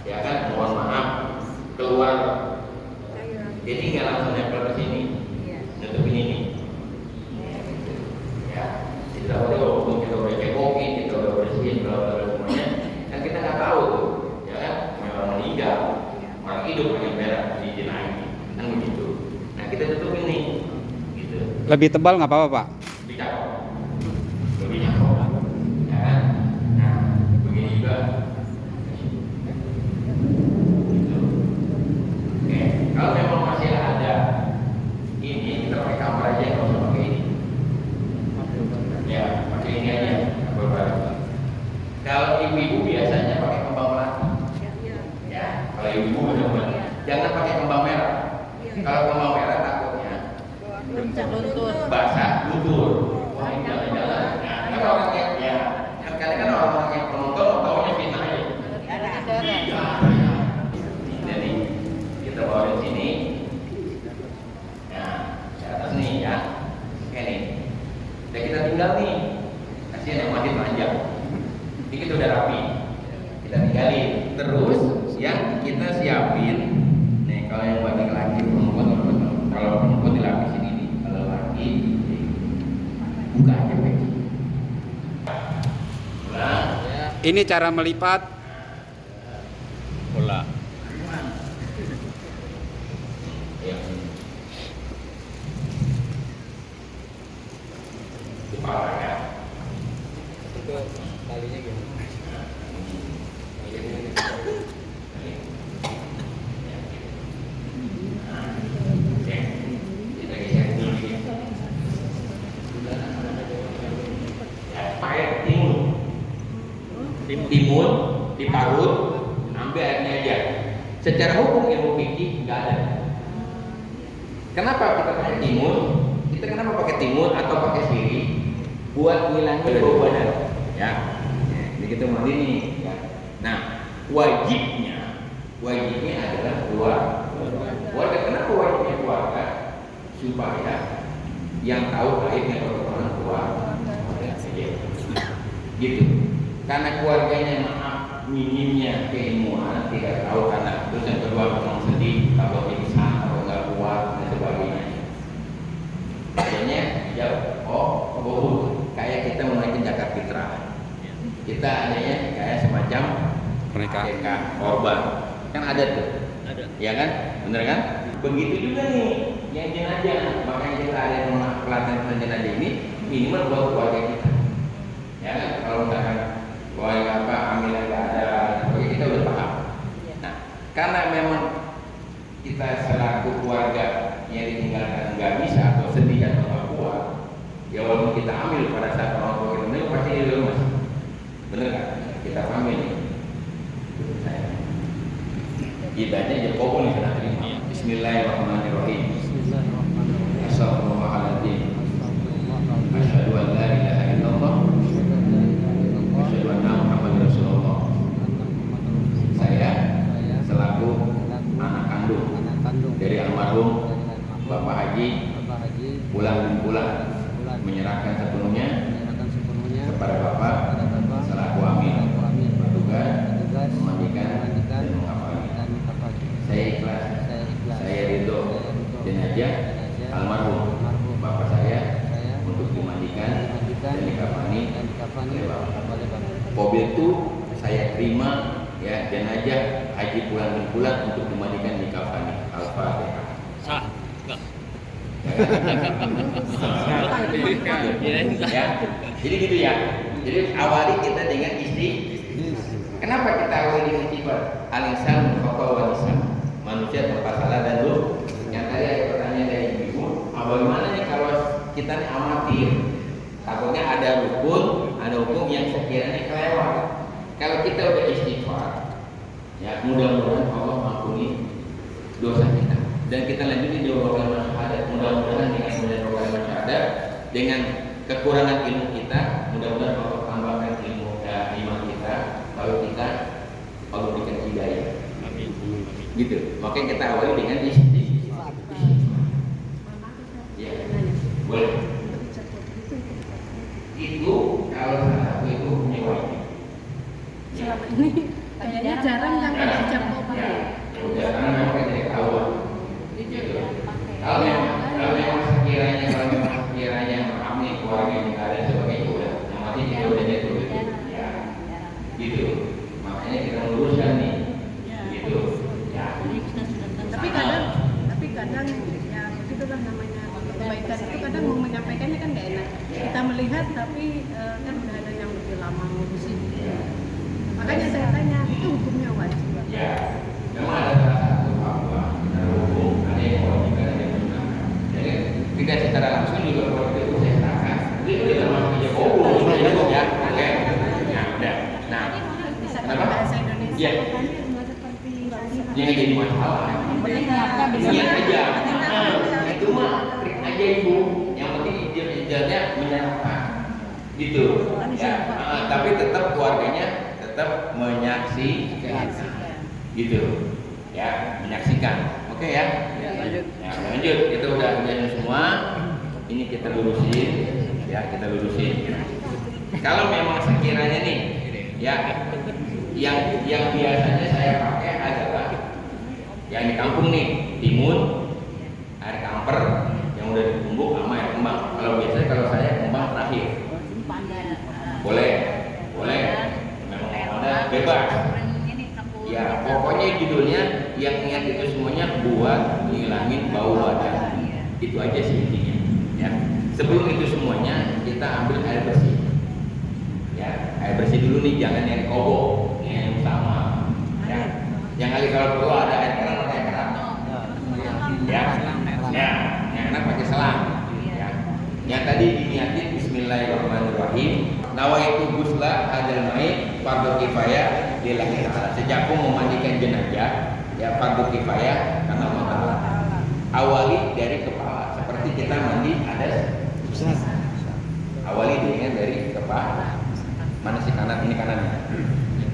ya kan, mohon maaf keluar. Jadi nggak langsung nempel ke sini, nutupin ini. Ya, kita udah cebokin, kita udah bersihin, bla semuanya, kan kita nggak tahu tuh, ya kan, memang meninggal, orang hidup paling merah di jenayah, kan begitu. Nah kita tutupin nih, gitu. Lebih tebal nggak apa-apa, Pak? Lebih cakep, lebih cakep, ya kan? Nah, begini juga. Gitu. Oke, kalau memang masih ada ini, kita pakai kamar aja, nggak usah pakai ini. Ya, pakai ini aja. Kalau ibu-ibu biasanya pakai kembang melati. Ya, kalau ibu-ibu benar-benar jangan pakai kembang merah. Kalau kembang merah takutnya basah, luntur. Wah, ini jalan-jalan. Nah, kan orang yang ya, kan orang yang penonton taunya fitnah aja. Iya. Jadi kita bawa di sini. Nah, di atas nih ya. Oke nih. Dan kita tinggal nih. Kasihan yang masih panjang. Ini kita udah rapi. Kita tinggalin. Terus yang kita siapin. Nih, kalau yang buat laki perempuan, kalau perempuan dilapisin ini. Kalau laki buka aja peci. Nah, Ini cara melipat. Bola. yang kepala ya. Itu talinya gimana? Kita geser dulu ya. Ya. timun, diparut, ambil airnya aja. Secara hukum ilmu fikih nggak ada. Kenapa kita pakai timun? Kita kenapa pakai timun atau pakai sirih? Buat ngilangin bau badan. Ya, ini kita mandi nih. Ya. Nah, wajibnya adalah keluarga. Kenapa wajibnya keluarga? Supaya yang tahu aibnya orang tua. Gitu. Karena keluarganya maaf minimnya keilmuan, tidak tahu karena terus yang kedua memang sedih kalau pingsan atau nggak kuat dan sebagainya. Akhirnya jawab, bohong. Kayak kita menaikkan zakat fitrah. Kita adanya kayak semacam akikah korban. Kan ada tuh. Ada. Ya kan? Bener kan? Begitu juga nih yang jenazah. Makanya kita ada yang pelatihan jenazah ini minimal buat keluarga kita. Ya kan? Kalau misalkan keluarga apa amilnya nggak ada, kita udah paham. Nah, karena memang kita selaku keluarga yang ditinggalkan nggak bisa atau sedih atau nggak kuat, ya walaupun kita ambil pada saat orang tua kita meninggal pasti di rumah. Bener kan? Kita ambil. Ibadahnya jadi pokok nih kita terima. Bismillahirrahmanirrahim. Astagfirullahaladzim. Asyhadu an la ilaha illallah. Asyhadu anna Muhammadar Rasulullah. Saya selaku anak kandung dari almarhum Bapak Haji Pulang menyerahkan sepenuhnya kepada Bapak selaku amin bertugas memandikan dan mengafani. Saya ikhlas, saya ridho jenazah almarhum Bapak saya untuk dimandikan dan dikafani oleh Bapak. Mobil itu saya terima ya jenazah Haji Pulang untuk dimandikan di kafani. Al-Fatihah. Sah. Enggak. Ya, jadi gitu ya. Jadi awali kita dengan Kenapa kita awali dengan istighfar? Al-insan khata' wa lisan. Manusia tanpa salah dan dosa. Yang tadi ada pertanyaan dari ibu, bagaimana nih kalau kita nih amatir? Takutnya ada hukum yang sekiranya kelewat. Kalau kita udah istighfar, ya mudah-mudahan Allah mampuni dosa kita. Dan kita lanjutin di rokaat syahadat. Mudah-mudahan dengan rokaat syahadat, dengan kekurangan ilmu kita, mudah-mudahan Allah tambahkan ilmu iman kita. Kalau kita Allah berikan hidayah. Amin. Gitu. Makanya kita awali dengan istighfar. Ya, boleh. Itu kalau salah satu itu punya wajib. Selama ini kayaknya jarang kan kasih jam kopi. Ya, karena memang kita tidak tahu. Gitu. Kalau memang sekiranya kami keluarga yang ada sebagainya udah, yang mati kita udah jatuh. Ya, gitu. Makanya kita meluruskan nih. Gitu. Ya. Tapi kadang ya begitulah namanya kebaikan itu kadang mau menyampaikannya kan nggak enak. Kita melihat tapi kan udah ada yang lebih lama ngurusin. Makanya saya tanya itu hukumnya wajib. Ya, memang ada salah satu fatwa benar hukum, ada yang mewajibkan, ada yang menunjukkan. Jadi tidak secara langsung juga kalau itu saya serahkan. Itu tidak masuk ke Jokowi, ya. Oke. Nah, udah. Nah, Bisa apa? pakai bahasa Indonesia. Iya. Nggak seperti Jangan jadi masalah. Niat aja. Itu mah trik aja ibu. Yang penting idealnya menyerahkan. Gitu. Ya. Tapi tetap keluarganya tetap menyaksikan. Gitu. Ya, menyaksikan. Oke ya? Lanjut. Ya, lanjut. Itu udah semua. Ini kita lurusin. Ya, kita lurusin. Kalau memang sekiranya nih, ya, yang biasanya saya pakai adalah yang di kampung nih, timun, air kamper yang udah ditumbuk sama air kembang. Kalau saya kembang terakhir. Boleh. Memang ada bebas. Ya, pokoknya judulnya yang ingat itu semuanya buat ngilangin bau badan. Itu aja sih intinya. Ya. Sebelum itu semuanya kita ambil air bersih. Ya, air bersih dulu nih, jangan yang kobo, yang sama. Ya. Yang kali kalau perlu ada air keran, pakai air keran. Ya. Ya, yang enak pakai selang. Ya. Yang tadi diniatin Bismillahirrahmanirrahim. nawaitu ghusla hadzal mayit fardhu kifayah lillahi ta'ala. Sejak aku memandikan jenazah ya fardhu kifayah karena Allah Ta'ala. Awali dari kepala seperti kita mandi ada awali dengan dari kepala. Mana si kanan? Ini kanannya.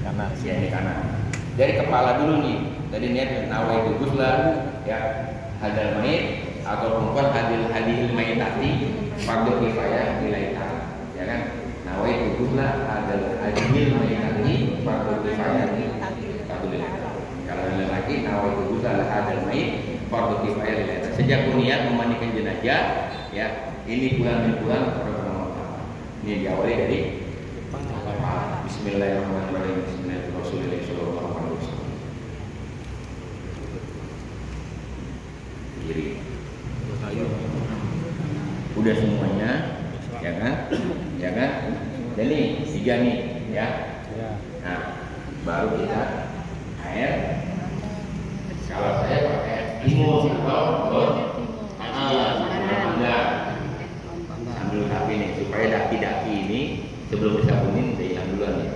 Kanan. Ya ini kanan. Dari kepala dulu nih. Tadi niat nawaitu ghusla ya hadzal mayit atau perempuan hadil mayitati fardhu kifayah lillahi ta'ala. Ya kan? Nawaitu ghusla hadil mayitati fardhu kifayah lillahi ta'ala. Kalau lelaki nawaitu ghusla hadil mayit fardhu kifayah lillahi ta'ala. Sejak niat memandikan jenazah ya, ini bulan ini diawali dari Bismillahirrahmanirrahim. Bismillahirrahmanirrahim. Kiri. Udah semuanya, ya kan? Ya kan? Dan nih 3 nih, ya. Nah, baru kita air. Kalau saya pakai timun atau sambil tapi nih supaya daki-daki ini sebelum disabunin saya hilang duluan nih.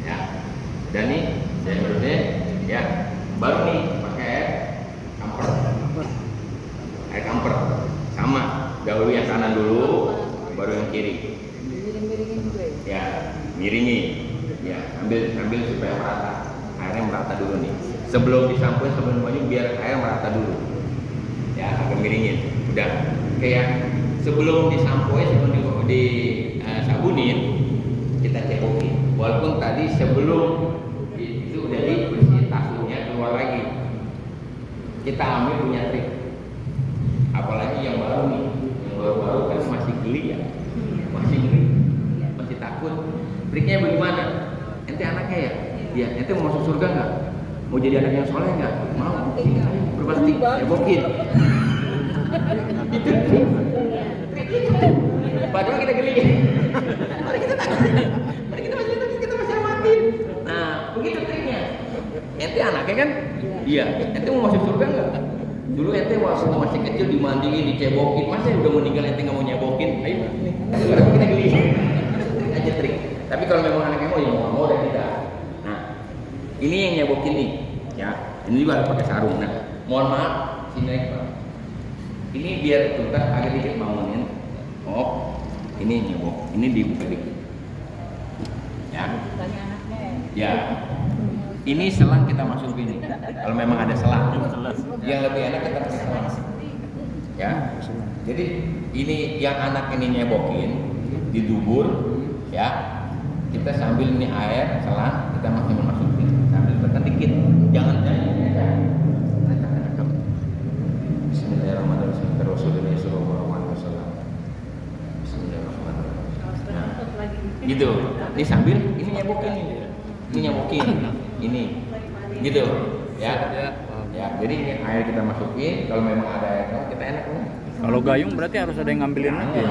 Ya. Dan nih saya berarti ya baru nih pakai air kamper. Air kamper sama dahulu yang kanan dulu baru yang kiri. Ya, miringi. Ya, sambil supaya merata. Airnya merata dulu nih. Sebelum disampuin sebelum baju biar air merata dulu. Ya, agak miringin. Udah kayak sebelum disampuin sebelum sabunin kita cebokin. Walaupun tadi sebelum itu udah dibersihin tasunya keluar lagi. Kita ambil punya trik. Apalagi yang baru nih, yang baru-baru kan masih geli ya, masih takut. Triknya bagaimana? Ente anaknya ya, dia ente mau masuk surga nggak? Mau jadi anak yang soleh nggak? Mau? Berbakti, cebokin. Itu padahal kita geli. Padahal kita takut. Padahal kita masih amatin. Nah, begitu triknya. Ente anaknya kan? Iya. Ente mau masuk surga nggak? Dulu ente waktu masih kecil dimandiin, dicebokin. Masa udah meninggal ente nggak mau nyebokin? Ayo, sekarang kita geli. Trik aja trik. Tapi kalau memang anaknya mau, ya mau dan tidak. Nah, ini yang nyebokin nih. Ya, ini juga harus pakai sarung. Nah, mohon maaf, sini Pak. Ini biar tuntas agak dikit bangunin. Oh, ini nyebok, ini dibuka dikit. Ya. Ya. Ini selang kita masukin. Kalau memang ada selang, yang lebih enak kita pakai selang. Ya. Jadi ini yang anak ini nyebokin, didubur, ya. Kita sambil ini air selang kita masukin, sambil tekan dikit. Jangan. Bismillahirrahmanirrahim. Rasulullah sallallahu alaihi wasallam. Bismillahirrahmanirrahim. Nah, gitu. Ini sambil ini nyebokin. Ini. Gitu. Ya. Ya. Jadi ini air kita masukin. Kalau memang ada air, kita enak nih. Kalau gayung berarti harus ada yang ngambilin lagi.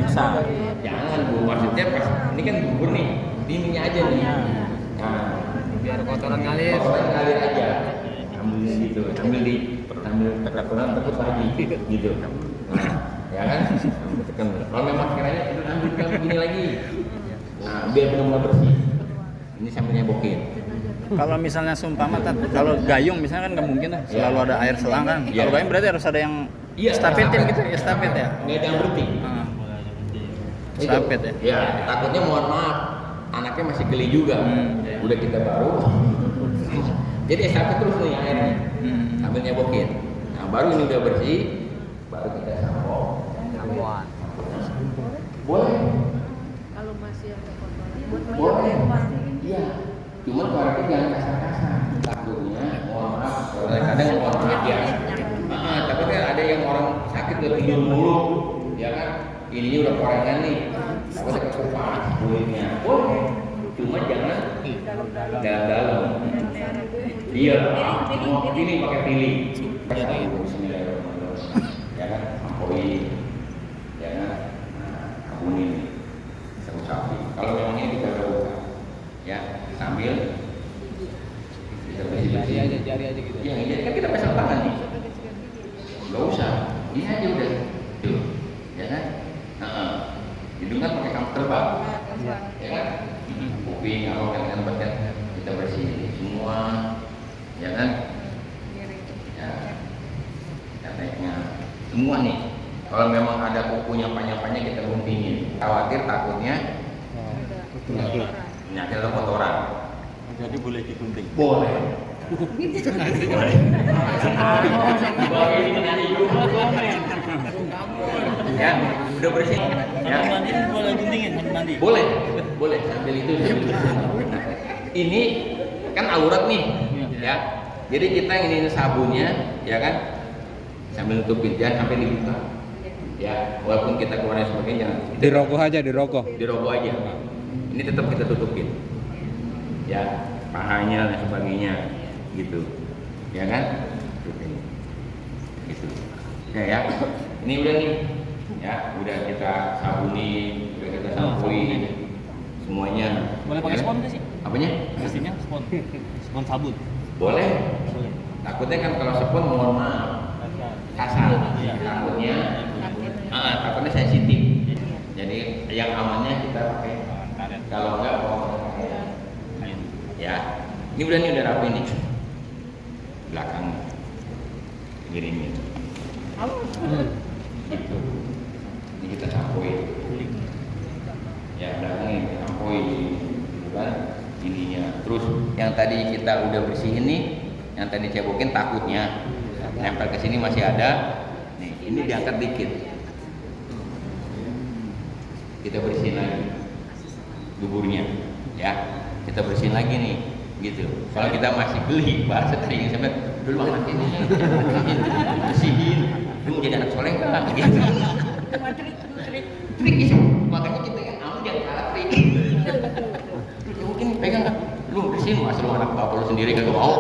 Bisa. Jangan Bu, maksudnya pas ini kan bubur nih, ininya aja nih. Nah, biar kotoran ngalir. Kotoran ngalir aja. Ambil gitu, sambil tekan terus lagi gitu. Nah, ya kan? Tekan. Kalau memang kiranya itu ambil begini lagi. Nah, biar benar-benar bersih. Ini sambil nyebokin. Kalau misalnya seumpama kalau gayung misalnya kan nggak mungkin tuh selalu ada air selang kan. Kalau gayung berarti harus ada yang estafetin gitu, estafet ya. Nggak ada yang berhenti. Estafet ya. Ya, takutnya mohon maaf, anaknya masih geli juga. Udah kita baru. Jadi estafet terus nih airnya. Sambil nyebokin. Nah, baru ini udah bersih, baru kita sampoan. Boleh. Kalau masih ada kotoran, Boleh. Iya. Cuman kalau jangan kasar-kasar. Takutnya, mohon maaf. Kadang mohon maaf ya. Takutnya ada yang orang sakit udah tidur mulu, ya kan? Ininya udah korengan nih. Takutnya kekupas kulitnya. Boleh. Cuma jangan dalam-dalam. Iya. Mau pilih pakai pilih. Bismillahirrahmanirrahim. Ya kan? Sampoin. Ya kan? Kabunin. Satu sapi. Kalau memang ini kita buka. Ya, sambil kita bersih-bersih jari aja gitu. Ya, jadi kan kita pasang tangan nih. Enggak usah. Ini aja udah. Tuh. Ya kan? Gitu. hidung kan pakai kampak terbang, ya kan? Kuping, kan kita bersihin semua, ya kan? Ya, tekniknya semua nih. Kalau memang ada kukunya panjang-panjang kita guntingin. Khawatir takutnya penyakit atau kotoran. Jadi boleh digunting. Boleh. Ya, udah bersih. Ya. Boleh guntingin mandi. Boleh sambil itu. Ini kan aurat nih, ya. Jadi kita ini sabunnya, ya kan, sambil nutupin, jangan sampai dibuka. Ya, walaupun kita keluarnya sebagainya, Dirogoh aja, dirogoh. dirogoh aja. Ini tetap kita tutupin. Ya, pahanya dan sebagainya, gitu. Ya kan? Tutupin. Gitu. Ya. Ini udah nih. Ya, udah kita sabuni, udah kita sampuin semuanya. Boleh pakai Ya. spons nggak sih? Apanya? Pastinya spons. Spons sabun. Boleh. Boleh. Takutnya kan kalau spons mohon maaf kasar. Iya. Takutnya sensitif. Jadi yang amannya kita pakai. Karet. Kalau enggak Kain. ya. Ini udah rapi nih. Belakang gini. Gitu. Ini kita sampoin. Ya belakangnya kita sampoin, gitu kan? Ininya. Terus yang tadi kita udah bersihin nih, yang tadi cebokin takutnya nempel ke sini masih ada. Nih, ini diangkat dikit. Kita bersihin lagi duburnya, ya. Kita bersihin lagi nih, gitu. Kalau kita masih geli, bahasa tadi yang sampai dulu anak ini bersihin, lu jadi anak soleh nggak? Gitu. Trik itu, makanya kita yang aman jangan kalah trik. Mungkin pegang nggak? Lu bersihin, masa lu anak bapak lu sendiri kagak mau?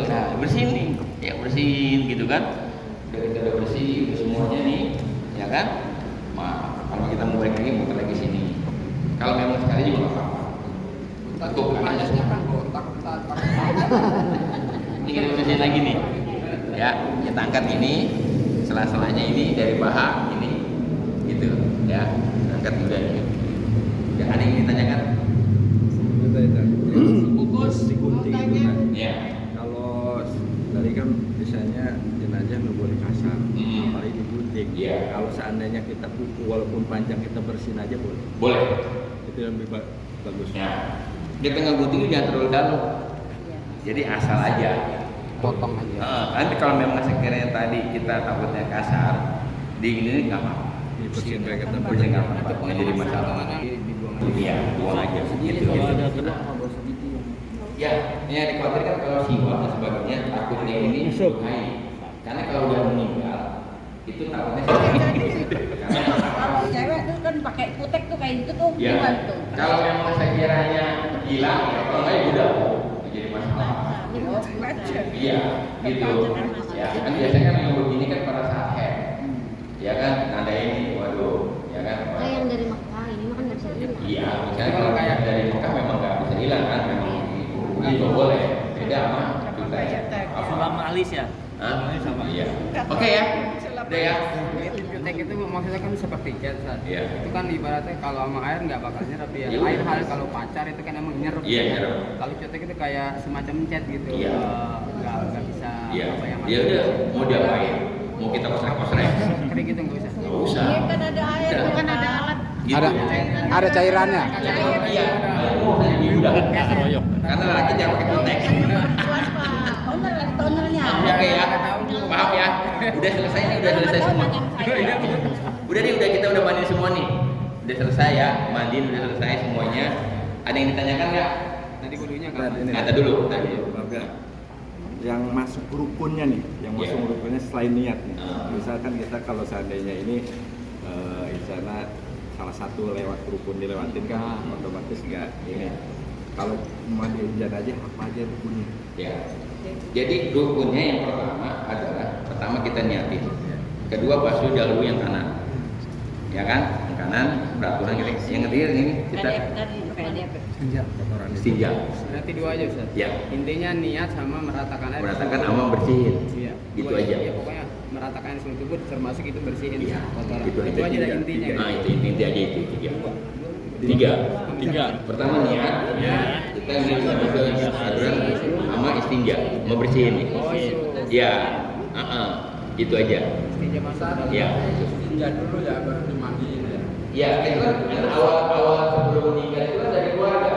Nah, bersihin nih, ya bersihin gitu kan. Kita udah bersih, udah semuanya nih, ya kan? Nah, kalau kita mau balik lagi, muter lagi sini. Kalau memang sekali juga nggak apa-apa. Tutup kan aja semua. Ini kita bersihin lagi nih, ya. Kita angkat ini, sela-selanya ini dari paha ini, gitu, ya. Angkat udah ini. Udah ada yang ditanyakan? Kukus digunting itu kan. Ya. Kalau tadi kan biasanya jenazah nggak boleh kasar, apalagi digunting. Iya. Kalau seandainya kita kuku walaupun panjang kita bersihin aja boleh. Boleh. Itu yang lebih bagus. Ya. Kita ngegunting jangan terlalu dalam. Jadi asal aja. Potong aja. Nanti kalau memang sekiranya tadi kita takutnya kasar, di ini nggak apa-apa. Dibersihin kayak kita Bersihin nggak apa-apa. Nggak jadi masalah. dibuang Iya, buang aja. Gitu. Kalau ada telur, Ya, ini yang dikhawatirkan kalau siwak dan sebagainya takutnya ini bahaya. Karena kalau udah meninggal itu takutnya Kalau cewek tuh kan pakai kutek tuh kayak gitu tuh ya. gimana tuh? Kalau memang sekiranya hilang, ya kalau nggak ya udah nggak jadi masalah. Iya, gitu. Ya, kan biasanya kan yang begini kan pada saat head, ya kan, nada ini, waduh, ya kan. Nah, yang dari Mekah ini mah kan nggak bisa hilang. Iya, misalnya kalau kayak dari Mekah memang nggak bisa hilang kan, memang itu boleh. Beda sama kita ya. sama alis ya. Hah? Iya. Oke ya, udah ya. Jutek itu maksudnya kan seperti cat, Sat. Iya. Itu kan ibaratnya kalau sama air nggak bakal nyerap ya. Iya. Lain hal kalau pacar itu kan emang nyerap. Iya, nyerap. Kalau jutek itu kayak semacam cat gitu. Iya. Nggak bisa Iya. apa yang Ya udah, mau diapain? Mau kita kosrek-kosrek? kering gitu nggak usah. Nggak usah. Iya kan ada air, Udah. Kan ada alat. Gitu. Ada cairannya. Iya. Udah. Royok. Karena laki jangan pakai kutek. toner lagi tonernya. Oke ya, paham ya. Udah selesai nih, udah selesai semua. Udah nih, kita udah mandi semua nih. Udah selesai ya, mandiin udah selesai semuanya. Ada yang ditanyakan nggak? Tadi kudunya Nah, kan. ini Kata dulu tadi. Maaf ya. Yang masuk rukunnya nih, yang masuk Iya. rukunnya selain niat nih. Ah. Misalkan kita kalau seandainya ini di sana salah satu lewat rukun dilewatin kan, otomatis nggak ini. Kalau mandi jenazah apa aja rukunnya? Ya. Jadi rukunnya yang pertama adalah kita niatin. Kedua basuh jalur yang kanan. Ya kan? Yang kanan peraturan kita. Yang ketiga ini kita istinja. Berarti dua aja, Ustaz. Ya. Intinya niat sama meratakan air. Meratakan sama bersihin. Iya. Gitu Dua aja. Iya, pokoknya meratakan air seluruh tubuh, termasuk itu bersihin Iya, kotoran. itu Itu aja tiga. intinya. Nah, itu inti aja itu tiga. Pertama niat, kita ingin sadar sama istinja, mau bersihin nih. Ya, itu aja. Istinja masalah. Ya. Istinja dulu ya baru dimandiin ya. Ya, itu kan awal sebelum nikah itu kan dari keluarga.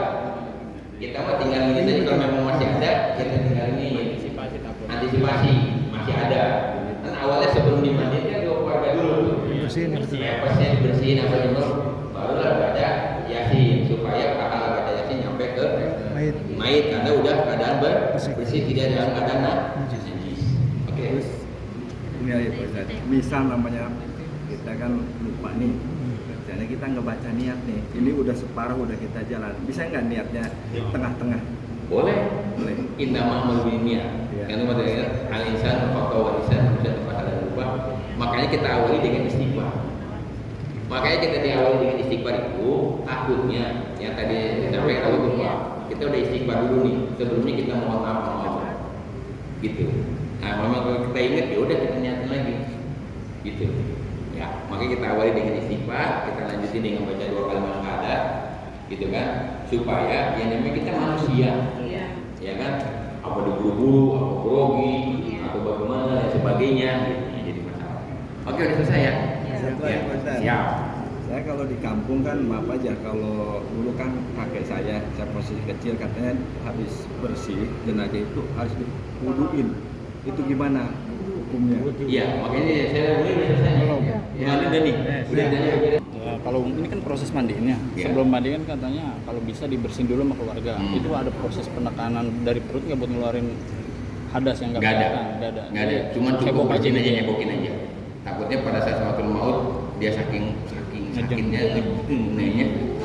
Kita mah tinggal ini saja, kalau memang masih ada, kita tinggal ini. Antisipasi masih ada. Kan awalnya sebelum dimandiin kan ke keluarga dulu tuh. Bersihin, pasnya dibersihin apa dulu, barulah baca yasin supaya kakak baca yasin nyampe ke mayit karena udah keadaan bersih, tidak dalam keadaan najis. Oke. Terus ini aja Pak Ustadz, misal namanya kita kan lupa nih, karena kita nggak baca niat nih, ini udah separuh udah kita jalan, bisa nggak niatnya tengah-tengah? Boleh. Boleh. Indah mahmul dunia. Iya. Karena maksudnya al-insan fakta wal insan bisa tempat dan lupa. Makanya kita awali dengan istighfar. Makanya kita diawali dengan istighfar itu takutnya yang tadi disampaikan kalau lupa. Kita udah istighfar dulu nih. Sebelumnya kita mohon maaf sama Allah. Gitu. Nah, memang kalau kita ingat ya udah kita niatin lagi. Gitu. Ya, makanya kita awali dengan istighfar, kita lanjutin dengan baca 2 kalimat syahadat. Gitu kan? Supaya yang namanya kita manusia. Ya kan? Apa diburu-buru, apa grogi, atau bagaimana dan sebagainya gitu. Jadi masalah. Oke, udah selesai ya? Satu lagi Pak Ustadz. Siap. Saya kalau di kampung kan maaf aja, kalau dulu kan kakek saya posisi kecil katanya habis bersih jenazah itu harus diwuduin. Itu gimana hukumnya? Iya, makanya saya udah selesai. Ya, udah nih. Udah tanya. Ya, kalau ini kan proses mandiinnya. Ya. Sebelum mandi kan katanya kalau bisa dibersihin dulu sama keluarga. Itu ada proses penekanan dari perut nggak buat ngeluarin hadas yang nggak Nggak ada. kelihatan? Nggak ada. Cuman cukup Cebok bersihin aja, gitu. nyebokin aja. Takutnya pada saat semakin maut dia saking sakitnya,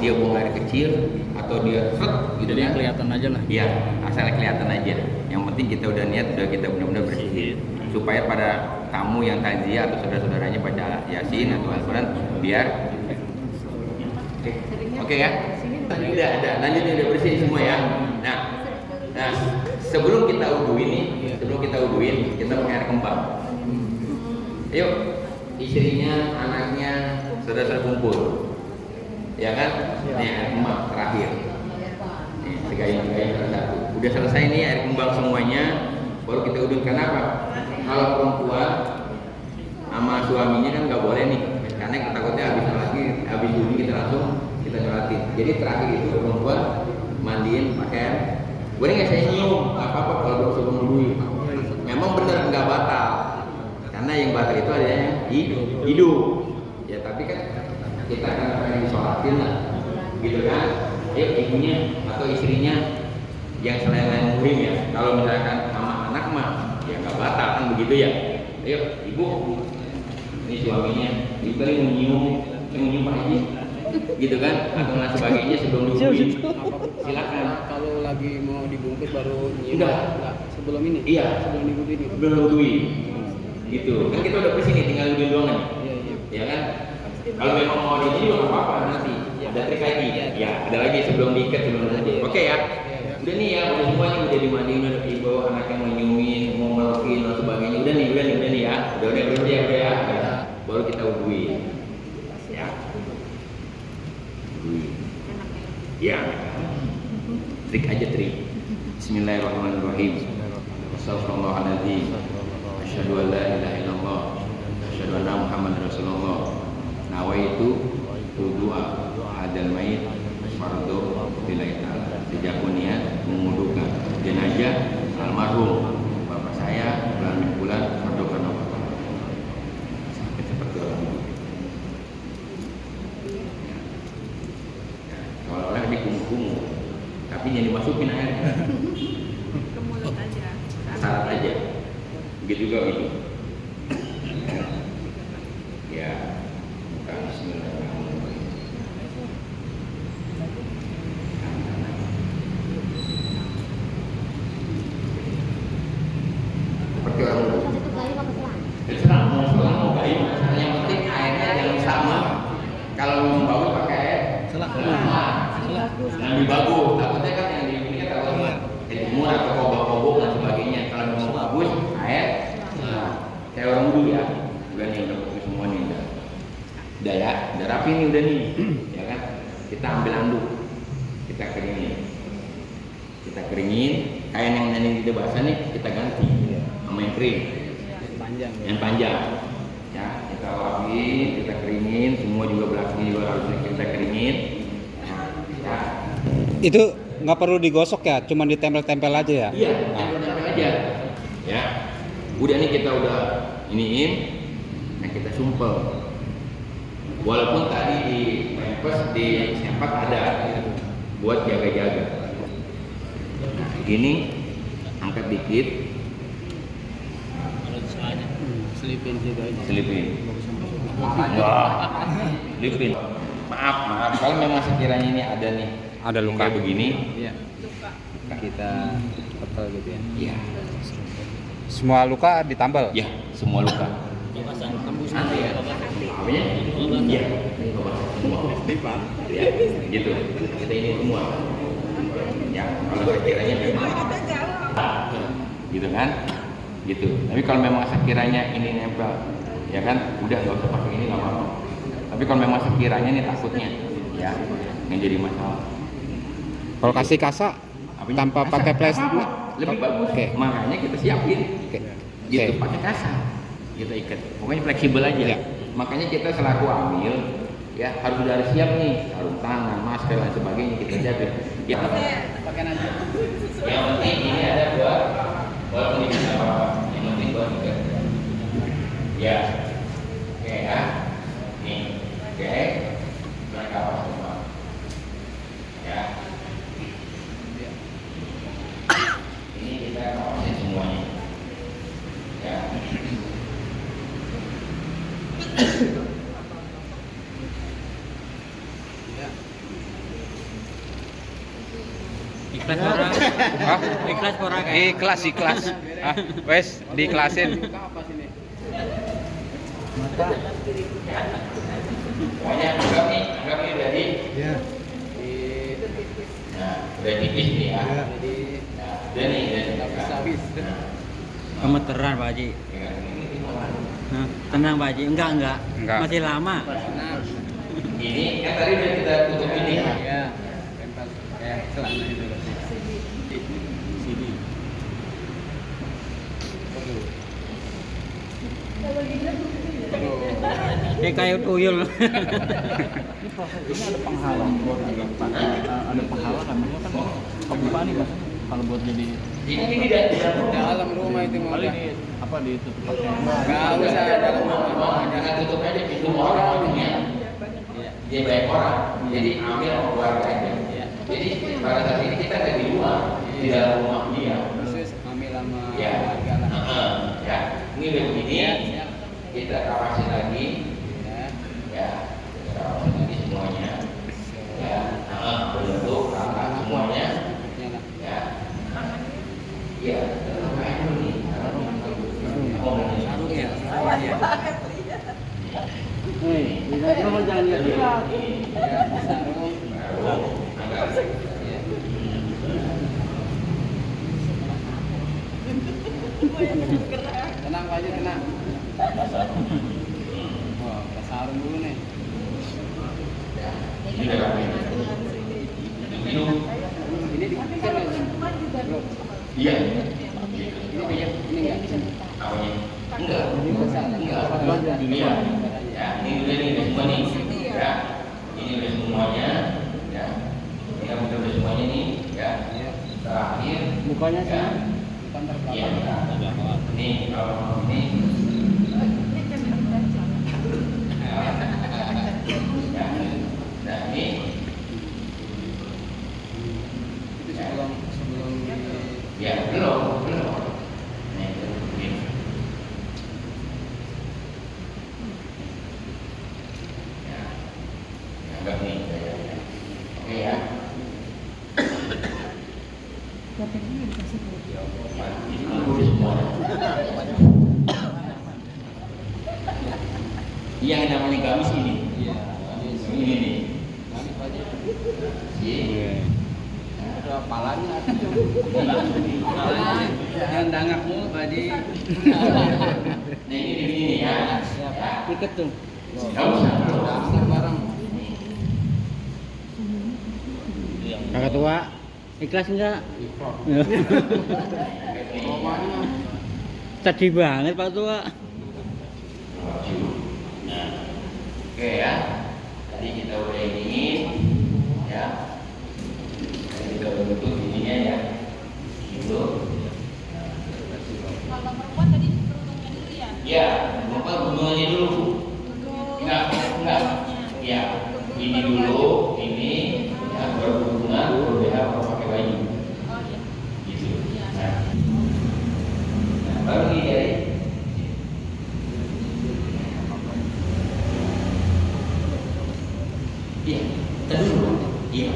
dia buang air kecil atau dia gitu Jadi kan. kelihatan aja lah. Iya, asal kelihatan aja. Yang penting kita udah niat, udah kita benar-benar bersihin. Supaya pada tamu yang takziah atau saudara-saudaranya baca Yasin atau Al-Quran biar Oke ya? Udah, lanjutin udah bersih semua ya. Nah, sebelum kita wuduin nih, kita pakai air kembang. Yuk, istrinya, anaknya, saudara-saudara kumpul. Ya kan? Nih air kembang terakhir. Nih, segayung-gayung satu. Udah selesai nih air kembang semuanya, baru kita udun. Kenapa? Kalau perempuan sama suaminya kan nggak boleh nih, karena takutnya habis wudhu kita langsung kita nyolatin. Jadi terakhir itu perempuan mandiin pakai air. Boleh nggak saya nyium? Nggak apa-apa kalau belum sebelum wudhu. Memang benar nggak batal, karena yang batal itu ada yang hidup. Ya tapi kan kita kan pengen disolatin lah, gitu kan? Ayo ibunya atau istrinya yang selain muhrim ya. Kalau misalkan sama anak mah ya nggak batal kan begitu ya. Ayo ibu, ini suaminya, ibu kali mau nyium Pak Haji, gitu kan? Atau lain sebagainya sebelum diwudhuin. Silakan. Kalau lagi mau dibungkus baru nyium. Enggak. Sebelum ini. Iya. Sebelum dibungkus ini. Belum diwudhuin. Gitu. Kan kita udah bersih nih, tinggal wudhuin doang nih. Iya. Ya kan? Kalau memang mau di sini nggak apa-apa nanti. Ada trik lagi. Ya, ada lagi sebelum diikat sebelum aja. Oke ya. Udah nih ya, udah semuanya udah dimandiin, udah ibu, anaknya mau nyiumin, mau melokin dan sebagainya. Udah nih ya. Udah ya. Baru kita wudhuin. Ya. Wudhuin. Ya. Trik aja trik. Bismillahirrahmanirrahim. Wassalamualaikum. Asyhadu an la ilaha illallah. Asyhadu anna Muhammadar Rasulullah. Nawaitu wudu'a hadal mayit fardhu lillahi ta'ala. Sejak niat mengudukan jenazah almarhum bapak saya bulan fardhu karena seperti orang itu. Seolah-olah dikungkung, tapi jangan dimasukin airnya. Ke mulut aja. Syarat aja. Begitu juga itu. Ya. Bismillahirrahmanirrahim. Seperti orang Pas itu gayung apa selang? terserah mau selang mau gayung, yang penting airnya jangan sama. Kalau mau bagus pakai air Selang. lebih bagus. Takutnya kan yang di kan kalau jemur atau kobok-kobok dan sebagainya. Kalau mau bagus air kayak orang wudhu ya. Udah nih, udah fokus semua nih. Udah ya, udah rapi nih, udah nih. Ya kan? Kita ambil anduk, kita keringin. Kita keringin, kain yang nanti tidak basah nih kita ganti sama yang kering. Yang panjang. Ya, kita lapin, kita keringin, semua juga belakangnya juga harus kita keringin. Ya. Itu nggak perlu digosok ya, cuma ditempel-tempel aja ya? Iya, tempel-tempel aja. Ya. Udah nih kita udah iniin, nah kita sumpel. Walaupun tadi di pempes di sempak ada buat jaga-jaga. Nah, ini angkat dikit. Selipin gitu aja. Selipin. Wah, selipin. Maaf. Kalau memang sekiranya ini ada nih, Ada luka kayak begini, Iya. Kita pepel gitu ya. ya, semua luka ditambal. ya semua luka. Tembus nanti ya. Apanya? Iya. Semua. Ya, gitu. Kita ini semua. Ya, kalau sekiranya memang, gitu kan? Gitu. Tapi kalau memang sekiranya ini nempel, ya kan? Udah nggak usah pakai ini nggak apa-apa. Tapi kalau memang sekiranya ini takutnya, ya, yang jadi masalah. Kalau kasih kasa Apanya? tanpa Kasa, pakai plastik, apa-apa. Lebih bagus. Oke. Makanya kita siapin. Oke. Gitu, Oke. pakai kasa. Kita ikat. Pokoknya fleksibel aja. Ya. Makanya kita selaku amil, ya harus udah siap nih, sarung tangan, masker dan sebagainya kita siapin. Ya. Pakai nanti. Yang penting ini ada buat walaupun ini bisa apa-apa. Yang penting buat ikat. Ya. Oke ya. Nih. Oke. Mereka apa semua? Ya. Ini kita kawasin semuanya. Ya. Ikhlas orang. Hah? Ikhlas orang. Ikhlas. Ah, wes diiklasin. Apa sini? Pokoknya anggap nih udah di. Ya. Nah, udah tipis nih ya. Jadi Nah, udah nih, udah habis. Gemeteran Pak Haji. Ya. Hah, tenang Pak Haji, enggak. Enggak. Masih lama. Nah, Ini kan tadi udah kita tutup ini. ya. Tempel kayak celana itu. Sini. Kayak kayu tuyul. Ini proses ini ada penghalang buat ada penghalang namanya kan kebuka nih Mas. Kalau buat jadi Ini tidak Dalam rumah itu mau kali ini apa ditutup pakai Enggak usah dalam rumah. Jangan tutup aja pintu orang punya. Dia banyak orang, jadi ambil sama keluarga aja. Jadi pada saat ini kita ada di luar, di dalam rumah dia. Khusus ambil sama Ya, keluarga lah. ya. Ini udah begini, Siap. kita kawasin lagi, Ya. ya. Kita kawasin lagi semuanya. Ya, bentuk rata semuanya. Ya lah. Ya, ya. Kayak ini. Oh, ini. Sarung ya. Kamu jangan lihat Ya, sarung. Tenang Pak Haji, tenang. Wah, kita sarung dulu nih. Ini udah rapi. Minum. Ini dipikir nggak sih? Bro, Iya. ini pikir, ini enggak? Apanya? Enggak. Ini besar. Enggak. Dunia. Ya, ini udah nih udah semua nih. Ya. Ini udah semuanya. Ya. Ini kan udah semuanya nih. Ya. Terakhir. Mukanya Ya. Bukan terbelakang. Iya. Nih kalau ini. Ya. Nah ini. Itu sebelum Ya belum. Nih ini. Ya. Anggap nih. Oke ya. Yang namanya gamis ini. Iya. Ini nih. Nanti Pak Haji. Iya. Ada palanya. Jangan dangak mulu Pak Haji. Nah ini Ikat tuh. Nggak usah. Daftar bareng. Kakak tua, ikhlas enggak? Sedih banget Pak Tua. Oke ya, tadi kita udah ini ya, tadi kita bentuk ininya ya, gitu. Kalau perempuan tadi kerudungnya dulu ya? Ya, bukan hubungannya dulu. Enggak, ya, ini dulu, ini ya, berhubungan, berbeda kalau pakai baju, Oh iya. gitu. Nah, baru ini dari iya, kita dulu. Iya.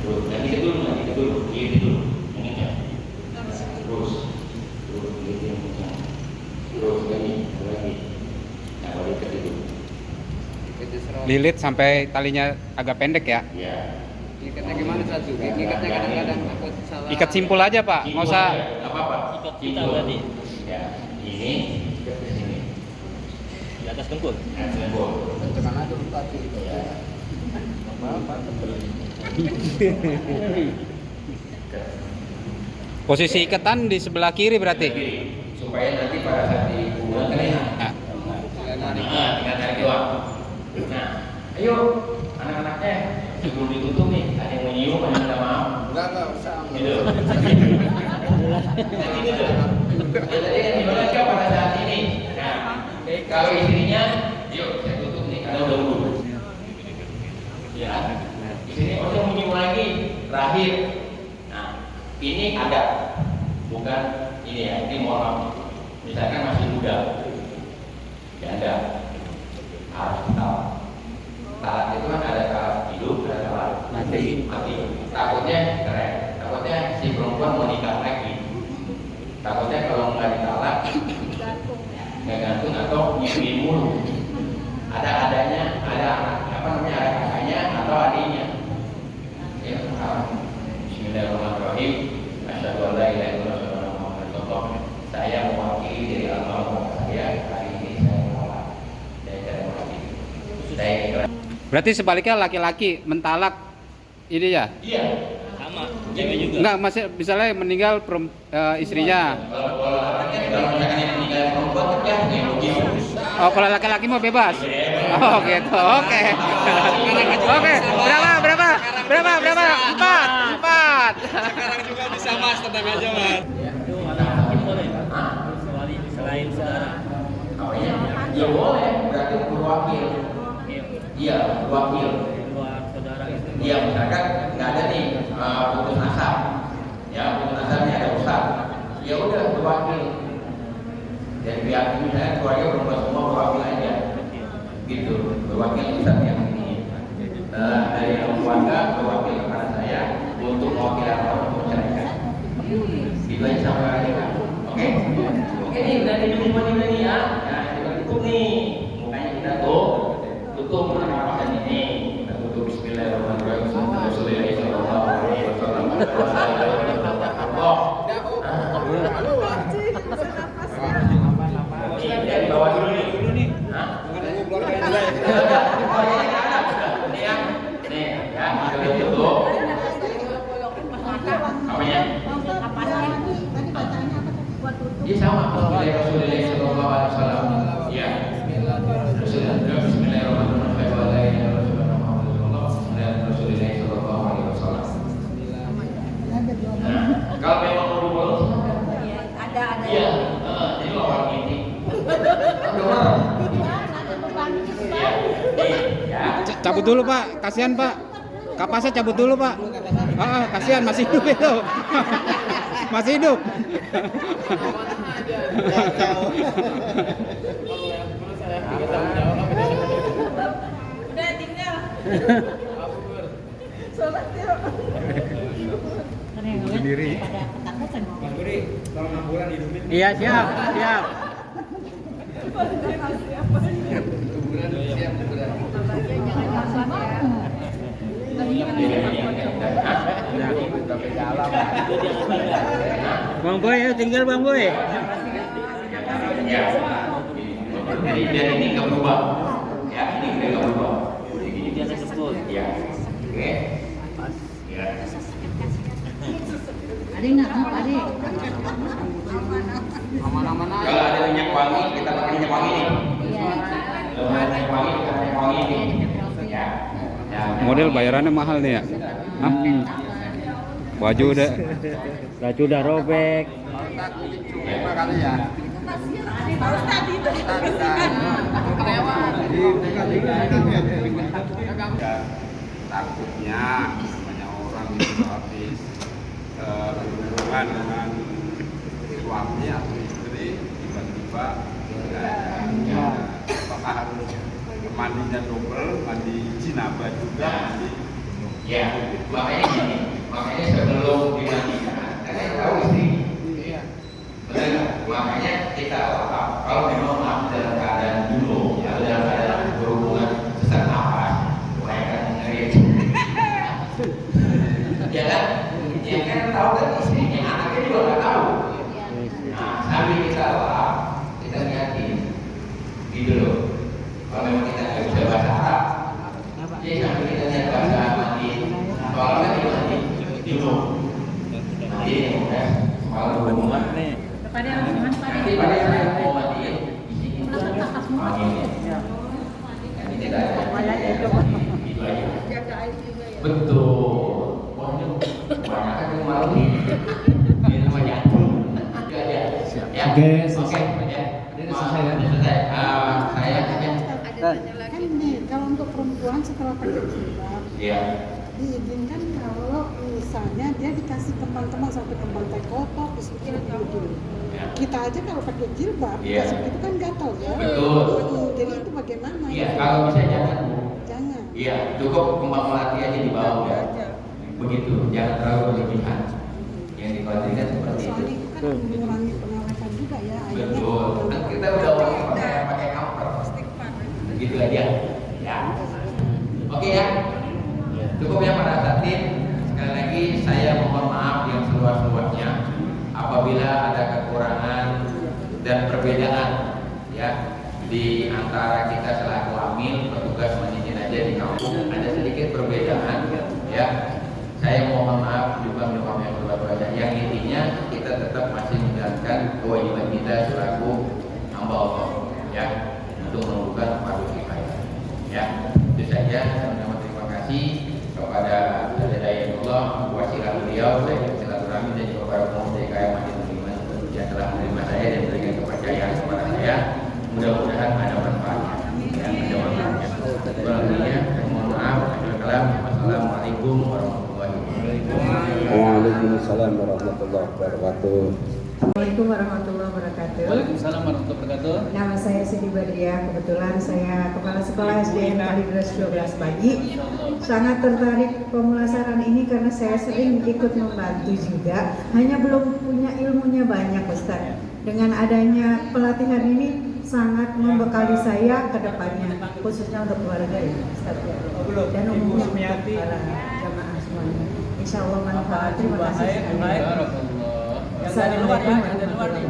Terus, nanti ke dulu, ini dulu, ini ya. Terus ini yang kencang. Terus lagi. Nah, balik ke situ. Lilit sampai talinya agak pendek ya. Ya. Ikatnya gimana satu? Ikatnya kadang-kadang takut salah. Ikat simpul aja Pak, nggak usah. Apa-apa. Ikat kita berarti. Ya, ini ke sini. Di atas dengkul. Nah, jempol. Tekan aja dulu tadi. Ya. Posisi ikatan di sebelah kiri berarti. Supaya nanti pada saat di hubungan kan ya. Nah, Tinggal tarik doang. Nah, ayo anak-anaknya sebelum ditutup nih, ada yang menyium, ada yang minta maaf. Enggak usah. Gitu. Nanti gitu. Jadi yang dibaca pada saat ini. Nah, kalau istrinya, yuk saya tutup nih karena udah wudhu. Ya, istrinya oh saya menyium lagi, terakhir. Nah, ini ada, bukan ini ya, ini mohon maaf. Misalkan masih muda, ya ada harus talak. Talak itu kan ada talak hidup, ada talak mati. Takutnya keren, takutnya si perempuan mau nikah lagi. Takutnya kalau nggak ditalak, nggak gantung atau nyimpi mulu. Ada adanya, ada apa namanya, ada kakaknya atau adiknya. Ya, Bismillahirrahmanirrahim. Asyhadu an la ilaha illallah wa asyhadu anna Muhammadan rasulullah. Saya mewakili dari almarhum bapak saya, hari ini saya talak. Saya mewakili. Saya ikhlas. berarti sebaliknya laki-laki mentalak ini ya? Iya. Sama, cewek juga. Enggak, masih misalnya meninggal istrinya. Kalau misalkan yang meninggal perempuan kan yang begitu. Oh, kalau laki-laki mau bebas. Oh, gitu. Oke. Oke. Berapa? Empat. Sekarang juga bisa Mas, tenang aja Mas. Itu anak hakim boleh. Selain saudara. Ya boleh, berarti berwakil. Iya, berwakil. Keluar saudara itu. Iya, misalkan nggak ada nih putus nasab. Ya, putus nasabnya ada ustaz. Ya udah berwakil. Dari pihak misalnya keluarga berubah semua berwakil aja. Gitu, berwakil ustaz yang ini. Dari keluarga berwakil kepada saya untuk mewakili orang untuk menceraikan. Itu aja sama aja kan. Oke? Oke nih, udah di rumah ini ya. Nah, kita tutup nih. Mukanya kita tutup pernapasan ini. Kita tutup Bismillahirrahmanirrahim. Rasulullah sallallahu alaihi wasallam. Ini di bawah dulu nih. Hah? Nih ya, kita tutup. Apanya? Iya sama. Rasulullah sallallahu alaihi wasallam. Iya. Kalau memang mau dibolong, Ada. iya, jadi lawan ini. Cabut dulu Pak, kasihan Pak. Kapasnya cabut dulu Pak. Kasihan masih hidup itu. Masih hidup. Udah tinggal. Sholat yuk. Sendiri. Mas Budi, tolong ambulan hidupin. Iya, siap, siap. Bang Boy, ayo tinggal Bang Boy. Ya. Jadi biar ini nggak berubah. Ya, ini nggak berubah. Jadi Biar sebut. ya. Oke. Ya. Ada yang nggak mau, ada. Aman-aman aja. Kalau ada minyak wangi, kita pakai minyak wangi nih. Kalau ada minyak wangi, kita pakai minyak wangi nih. Ya. Ya. Model bayarannya mahal nih ya. Hah? Baju udah robek. Terima kali ya. Takutnya banyak orang itu habis berhubungan dengan suami atau istri tiba-tiba apakah harus mandinya double, mandi jinabah juga, mandi Ya, makanya gini, makanya sebelum dimandikan, kalian tahu istri. Betul nggak? Makanya kita kalau memang maaf dalam keadaan dulu, ya dalam keadaan berhubungan sesak nafas, kan ngeri. Ya kan? Ya kan tahu kan istrinya, anaknya juga nggak tahu. Nah, sambil kita lap, kita lihatin, gitu loh. Kalau memang kita nggak bisa bahasa Arab, ya sambil kita lihat bahasa mandi, kalau kan mandi dulu. Nanti ya, kalau berhubungan nih. Pada langsung Nanti pada saat mau mandiin, isinya mandiin. Ini tidak ada. Itu aja. Betul. Pokoknya banyak kan yang malu nih. Ini nama jantung. Itu aja. Ya. Oke. Ya. Ini selesai ya. Selesai. Saya Kan nih, kalau untuk perempuan setelah pakai jilbab, Iya. diizinkan kalau misalnya dia dikasih teman-teman sampai kembang teh kotok, disuruh dulu. Kita aja kalau pakai jilbab, Iya. dikasih gitu kan gatal ya. Betul. Jadi itu bagaimana? Iya, kalau bisa jangan. Jangan. Iya, cukup kembang melati aja di bawah ya. Begitu, jangan terlalu berlebihan. Yang dikhawatirkan seperti itu. Soalnya itu kan mengurangi pengawetan juga ya. Betul. Kan kita udah pakai kamper. Gitu aja. Ya. Oke ya. Cukup ya para hadirin. Sekali lagi saya mohon maaf yang seluas-luasnya apabila ada kekurangan dan perbedaan ya di antara kita selaku amil petugas mandi jenazah di kampung ada sedikit perbedaan ya. Saya mohon maaf juga minta yang seluas-luasnya. Yang intinya kita tetap masih menjalankan kewajiban kita selaku hamba Allah ya untuk menunjukkan fardu kifayah. Ya, itu saja. Saya terima kasih kepada Hidayatullah wasilah beliau dan silaturahmi dan juga para pemuda DKM Masjid Muslimin yang telah menerima saya dan memberikan kepercayaan kepada saya. Mudah-mudahan ada manfaatnya. Yang menjawabnya. Selanjutnya, mohon maaf. Wassalamualaikum warahmatullahi wabarakatuh. Waalaikumsalam warahmatullahi wabarakatuh. Assalamualaikum warahmatullahi wabarakatuh. Waalaikumsalam warahmatullahi wabarakatuh. Nama saya Siti Badriah. Kebetulan saya Kepala Sekolah SDN Kalideres 12 Pagi. Sangat tertarik pemulasaran ini karena saya sering ikut membantu juga. Hanya belum punya ilmunya banyak, Ustaz. Dengan adanya pelatihan ini sangat membekali saya ke depannya, khususnya untuk keluarga ya, Ustaz. Dan umumnya untuk para jamaah semuanya. Insya Allah manfaat. Terima kasih sekali. Yang dari luar nih.